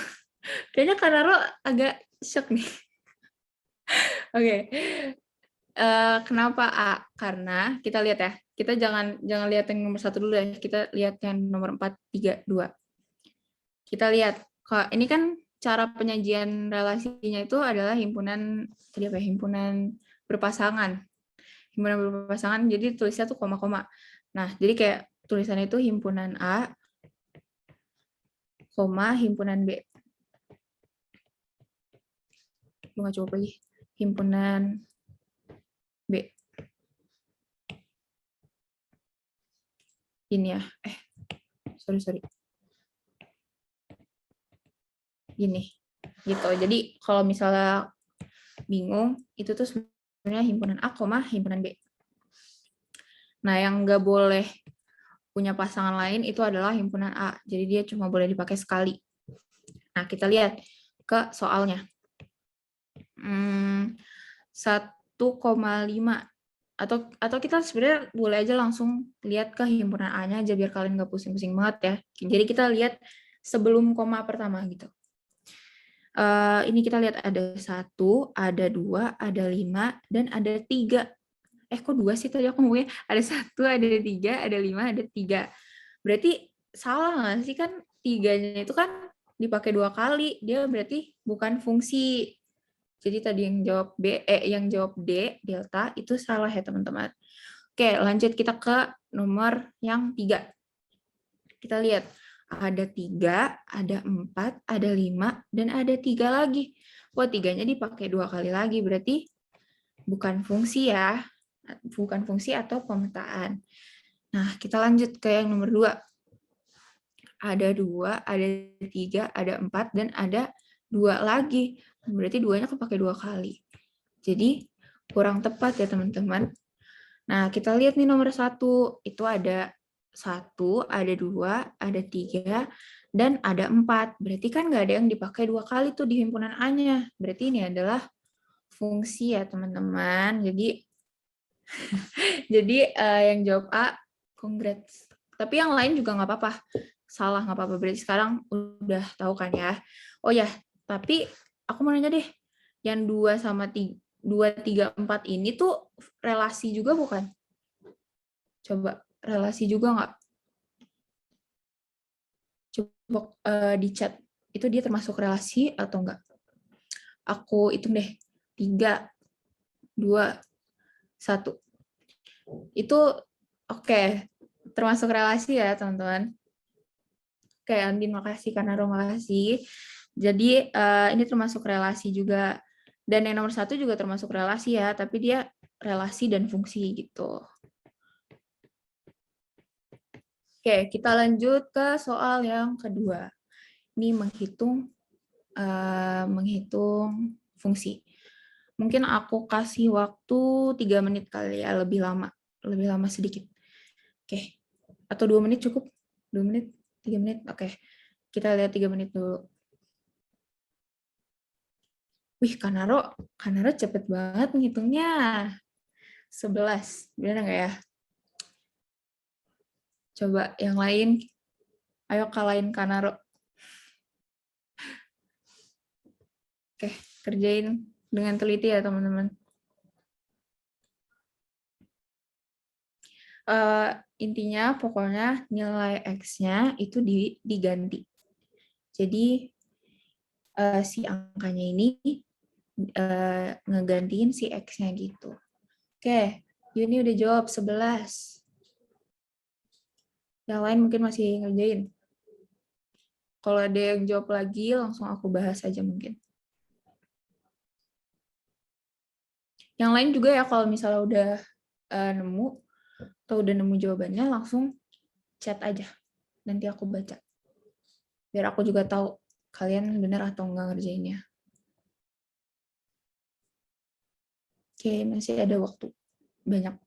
Kayaknya Kanaro agak shock nih. Oke. Kenapa A? Karena kita lihat ya. Kita jangan lihat yang nomor 1 dulu ya. Kita lihat yang nomor 4, 3, 2. Kita lihat. Ini kan cara penyajian relasinya itu adalah himpunan berpasangan. Himpunan berpasangan, jadi tulisnya tuh koma-koma. Nah, jadi kayak tulisannya itu himpunan A, koma, himpunan B. Lu nggak coba lagi. Himpunan B. Ini ya. Sorry. Gini. Gitu. Jadi kalau misalnya bingung, itu tuh sebenarnya himpunan A, himpunan B. Nah, yang nggak boleh punya pasangan lain itu adalah himpunan A. Jadi dia cuma boleh dipakai sekali. Nah, kita lihat ke soalnya. 1,5 atau kita sebenarnya boleh aja langsung lihat ke himpunan A-nya aja biar kalian nggak pusing-pusing banget ya. Jadi kita lihat sebelum koma pertama gitu. Ini kita lihat ada 1, ada 2, ada 5, dan ada 3. Kok 2 sih tadi aku ngomongnya? Ada 1, ada 3, ada 5, ada 3. Berarti salah nggak sih? Kan 3-nya itu kan dipakai 2 kali. Dia berarti bukan fungsi. Jadi tadi yang jawab yang jawab D, delta, itu salah ya teman-teman. Oke, lanjut kita ke nomor yang 3. Kita lihat. Ada 3, ada 4, ada 5, dan ada 3 lagi. Wah, 3-nya dipakai 2 kali lagi. Berarti bukan fungsi ya. Bukan fungsi atau pemetaan. Nah, kita lanjut ke yang nomor 2. Ada 2, ada 3, ada 4, dan ada 2 lagi. Berarti 2-nya kepake 2 kali. Jadi, kurang tepat ya, teman-teman. Nah, kita lihat nih nomor 1. Itu ada 1, ada 2, ada 3, dan ada 4. Berarti kan nggak ada yang dipakai 2 kali tuh di himpunan A-nya. Berarti ini adalah fungsi ya, teman-teman. Jadi yang jawab A, congrats. Tapi yang lain juga nggak apa-apa. Salah nggak apa-apa. Berarti sekarang udah tahu kan ya. Oh ya, tapi aku mau nanya deh. Yang 2 sama 3, 2, 3, 4 ini tuh relasi juga bukan? Coba, relasi juga nggak? Coba di chat. Itu dia termasuk relasi atau enggak? Aku hitung deh. 3, 2, 1. Itu oke. Termasuk relasi ya, teman-teman. Oke, Andin makasih, Kanaro makasih. Jadi ini termasuk relasi juga. Dan yang nomor 1 juga termasuk relasi ya, tapi dia relasi dan fungsi gitu. Oke, kita lanjut ke soal yang kedua. Ini menghitung fungsi. Mungkin aku kasih waktu 3 menit kali ya, lebih lama sedikit. Oke, atau 2 menit cukup? 2 menit, 3 menit, oke. Kita lihat 3 menit dulu. Wih, Kanaro cepet banget ngitungnya. 11, benar nggak ya? Coba yang lain, ayo kalahin Kanaro. Oke, kerjain dengan teliti ya teman-teman. Intinya pokoknya nilai X-nya itu diganti. Jadi si angkanya ini ngegantiin si X-nya gitu. Oke, Yuni udah jawab 11. Yang lain mungkin masih ngerjain. Kalau ada yang jawab lagi, langsung aku bahas aja mungkin. Yang lain juga ya, kalau misalnya udah nemu, atau udah nemu jawabannya, langsung chat aja. Nanti aku baca. Biar aku juga tahu kalian benar atau enggak ngerjainnya. Oke, masih ada waktu. Banyak.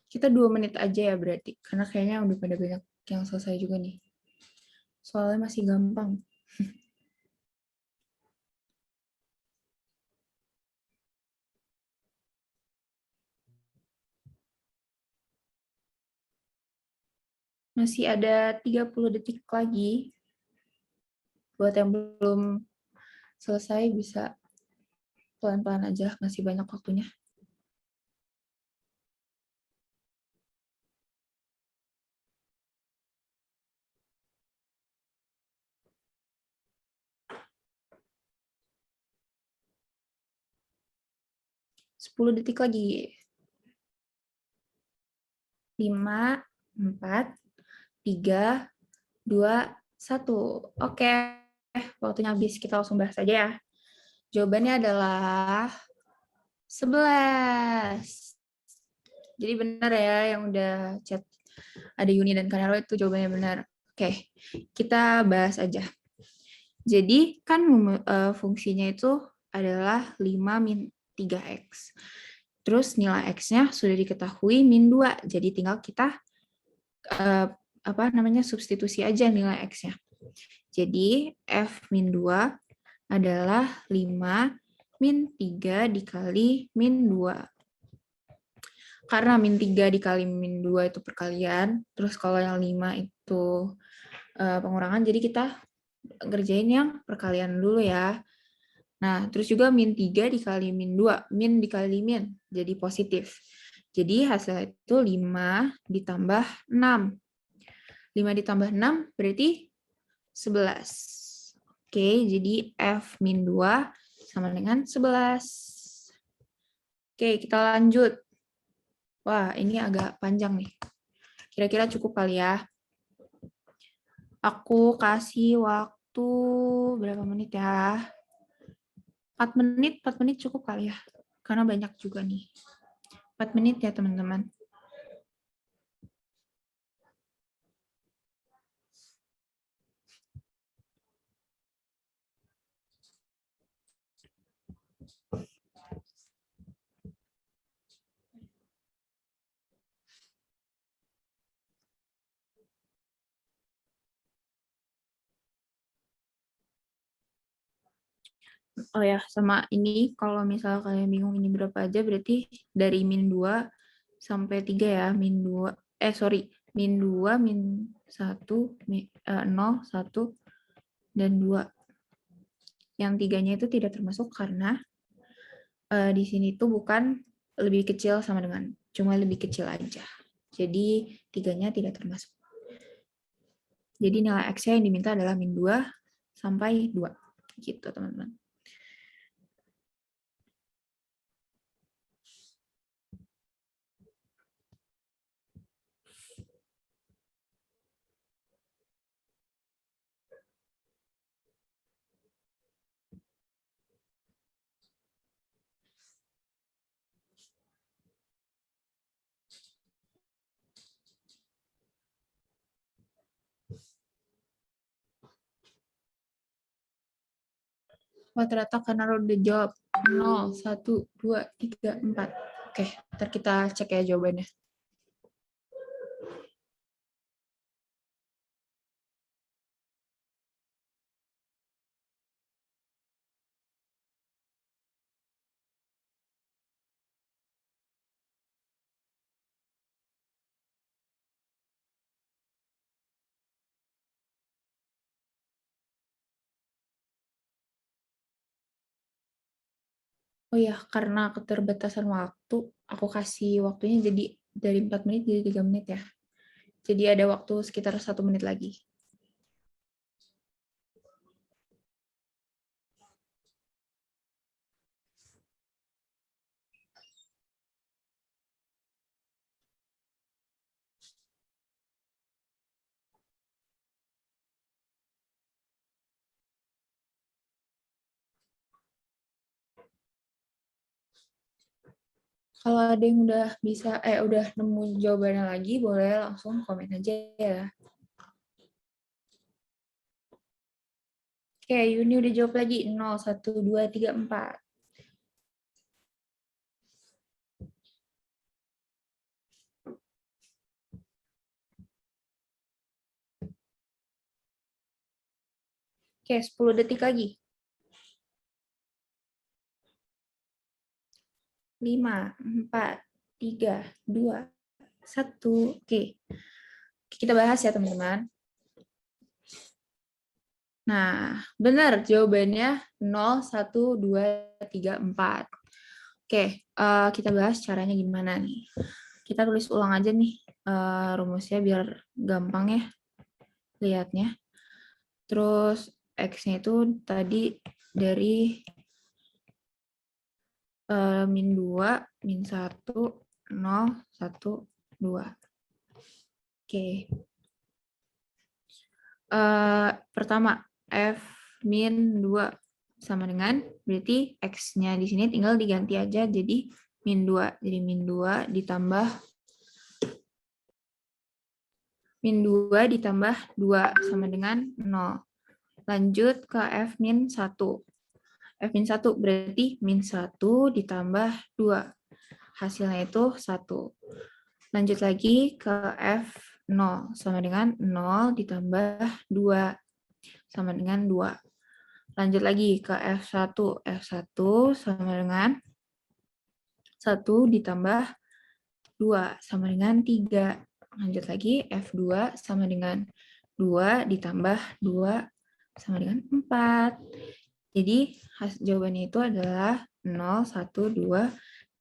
Kita 2 menit aja ya berarti. Karena kayaknya udah pada banyak yang selesai juga nih. Soalnya masih gampang. Masih ada 30 detik lagi. Buat yang belum selesai bisa pelan-pelan aja, masih banyak waktunya. Sepuluh detik lagi. 5, 4, 3, 2, 1. Oke, waktunya habis. Kita langsung bahas aja ya. Jawabannya adalah 11. Jadi benar ya yang udah chat ada Yuni dan Kanaro itu jawabannya benar. Oke, kita bahas aja. Jadi kan fungsinya itu adalah 5 min 3x. Terus nilai x-nya sudah diketahui min 2. Jadi tinggal kita substitusi aja nilai x-nya. Jadi f min 2 adalah 5 min 3 dikali min 2. Karena min 3 dikali min 2 itu perkalian, terus kalau yang 5 itu pengurangan, jadi kita ngerjain yang perkalian dulu ya. Nah, terus juga min 3 dikali min 2, min dikali min, jadi positif. Jadi hasilnya itu 5 ditambah 6. 5 ditambah 6 berarti 11. Oke, jadi F min 2 sama dengan 11. Oke, kita lanjut. Wah, ini agak panjang nih. Kira-kira cukup kali ya. Aku kasih waktu berapa menit ya? 4 menit cukup kali ya. Karena banyak juga nih. 4 menit ya, teman-teman. Oh ya, sama ini kalau misalnya kalian bingung ini berapa aja, berarti dari min 2 sampai 3 ya. Min 2, min 2, min 1, 0, 1, dan 2. Yang tiganya itu tidak termasuk karena di sini tuh bukan lebih kecil sama dengan, cuma lebih kecil aja. Jadi tiganya tidak termasuk. Jadi nilai X-nya yang diminta adalah min 2 sampai 2. Gitu, teman-teman. Wah, ternyata karena udah jawab 0, 1, 2, 3, 4. Oke, ntar kita cek ya jawabannya. Oh ya, karena keterbatasan waktu, aku kasih waktunya jadi dari 4 menit jadi 3 menit ya. Jadi ada waktu sekitar 1 menit lagi. Kalau ada yang udah bisa, udah nemu jawabannya lagi, boleh langsung komen aja ya. Oke, Yuni udah jawab lagi. 0, 1, 2, 3, 4. Oke, 10 detik lagi. 5, 4, 3, 2, 1. Oke, kita bahas ya teman-teman. Nah, benar jawabannya 0, 1, 2, 3, 4. Oke, kita bahas caranya gimana nih. Kita tulis ulang aja nih rumusnya biar gampang ya lihatnya. Terus X-nya itu tadi dari min 2, min 1, 0, 1, 2. Oke. Pertama, F min 2 sama dengan, berarti X-nya di sini tinggal diganti aja jadi min 2. Jadi min 2 ditambah min 2 ditambah 2 sama dengan 0. Lanjut ke F min 1. F min 1 berarti min 1 ditambah 2. Hasilnya itu 1. Lanjut lagi ke F0 sama dengan 0 ditambah 2 sama dengan 2. Lanjut lagi ke F1. F1 sama dengan 1 ditambah 2 sama dengan 3. Lanjut lagi F2 sama dengan 2 ditambah 2 sama dengan 4. Jadi jawabannya itu adalah 0, 1, 2,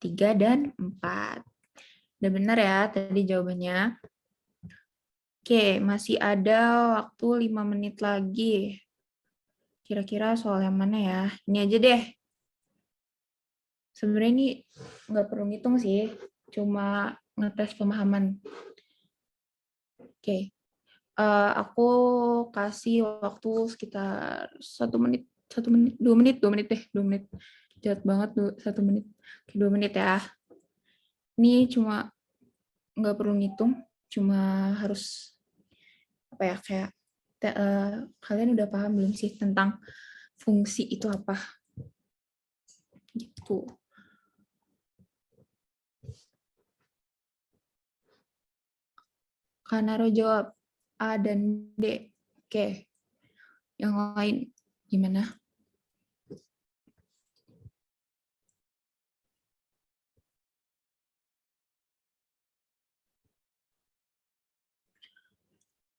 3, dan 4. Udah benar ya tadi jawabannya. Oke, masih ada waktu 5 menit lagi. Kira-kira soal yang mana ya? Ini aja deh. Sebenarnya ini nggak perlu ngitung sih, cuma ngetes pemahaman. Oke, aku kasih waktu sekitar 1 menit, 2 menit, 2 menit deh, 2 menit. Jahat banget 1 menit. Oke, 2 menit ya. Ini cuma nggak perlu ngitung, cuma harus apa ya, kayak kalian udah paham belum sih tentang fungsi itu apa? Gitu. Kanaro jawab A dan D. Oke. Yang lain gimana?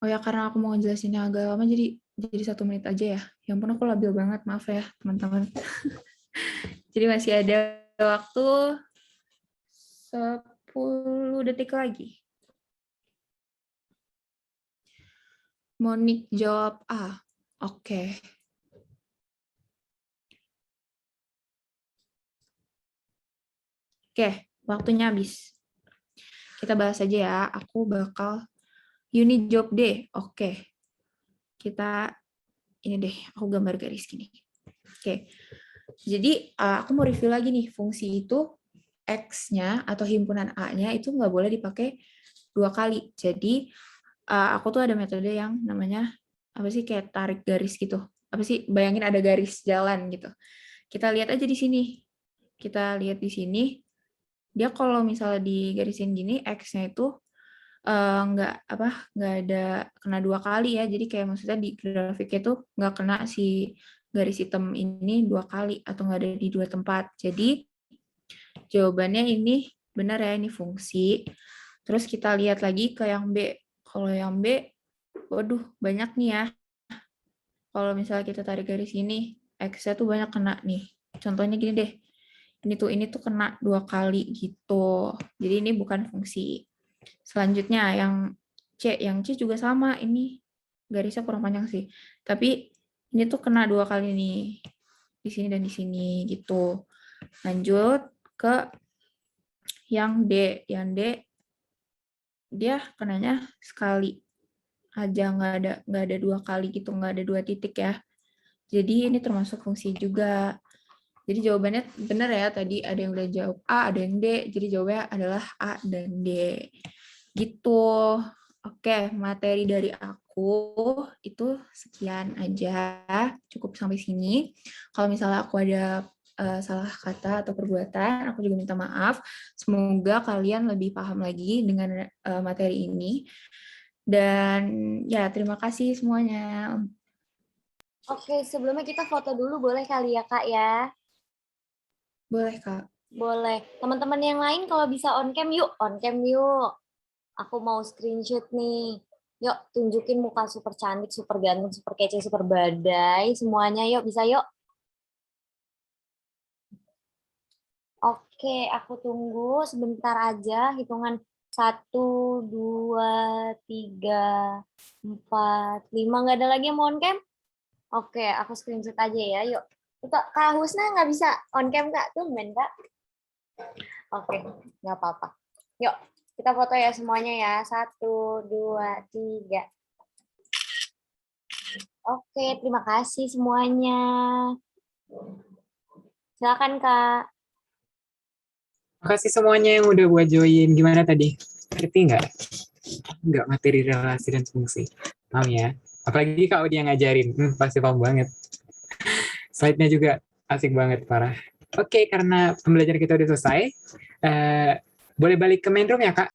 Oh ya, karena aku mau ngejelasinnya agak lama, jadi 1 menit aja ya. Ya ampun, aku labil banget, maaf ya teman-teman. Jadi masih ada waktu 10 detik lagi. Monik jawab A. Oke. Oke, waktunya habis. Kita bahas aja ya. Aku bakal Yuni jawab D. Oke. Kita ini deh, aku gambar garis gini. Oke. Jadi aku mau review lagi nih, fungsi itu X-nya atau himpunan A-nya itu nggak boleh dipakai 2 kali. Jadi aku tuh ada metode yang namanya apa sih, kayak tarik garis gitu. Apa sih? Bayangin ada garis jalan gitu. Kita lihat aja di sini. Kita lihat di sini. Dia kalau misalnya digarisin gini, X-nya itu nggak ada kena 2 kali ya. Jadi kayak maksudnya di grafiknya tuh nggak kena si garis hitam ini 2 kali atau nggak ada di 2 tempat. Jadi jawabannya ini benar ya, ini fungsi. Terus kita lihat lagi ke yang B. Kalau yang B, waduh banyak nih ya. Kalau misalnya kita tarik garis ini, X-nya tuh banyak kena nih. Contohnya gini deh. ini tuh kena 2 kali gitu. Jadi ini bukan fungsi. Selanjutnya yang C juga sama, ini garisnya kurang panjang sih. Tapi ini tuh kena 2 kali nih. Di sini dan di sini gitu. Lanjut ke yang D. Yang D dia kenanya sekali aja, nggak ada 2 kali gitu, nggak ada 2 titik ya. Jadi ini termasuk fungsi juga. Jadi jawabannya benar ya, tadi ada yang udah jawab A, ada yang D. Jadi jawabannya adalah A dan D. Gitu. Oke, materi dari aku itu sekian aja. Cukup sampai sini. Kalau misalnya aku ada salah kata atau perbuatan, aku juga minta maaf. Semoga kalian lebih paham lagi dengan materi ini. Dan ya, terima kasih semuanya. Oke, sebelumnya kita foto dulu boleh kali ya, Kak ya? Boleh, Kak. Boleh. Teman-teman yang lain kalau bisa on cam yuk, on cam yuk. Aku mau screenshot nih. Yuk, tunjukin muka super cantik, super ganteng, super kece, super badai. Semuanya yuk, bisa yuk. Oke, aku tunggu sebentar aja. Hitungan 1, 2, 3, 4, 5. Nggak ada lagi yang mau on cam? Oke, aku screenshot aja ya. Yuk. Kak Husna nggak bisa on cam, Kak. Tumben, Kak. Oke, nggak apa-apa. Yuk, kita foto ya semuanya ya. 1, 2, 3. Oke, terima kasih semuanya. Silakan, Kak. Makasih semuanya yang udah buat join. Gimana tadi? Ngerti nggak? Nggak materi relasi dan fungsi. Paham ya? Apalagi Kak Odi yang ngajarin. Pasti paham banget. Slide-nya juga asik banget, parah. Oke, karena pembelajaran kita udah selesai, boleh balik ke main room ya, Kak?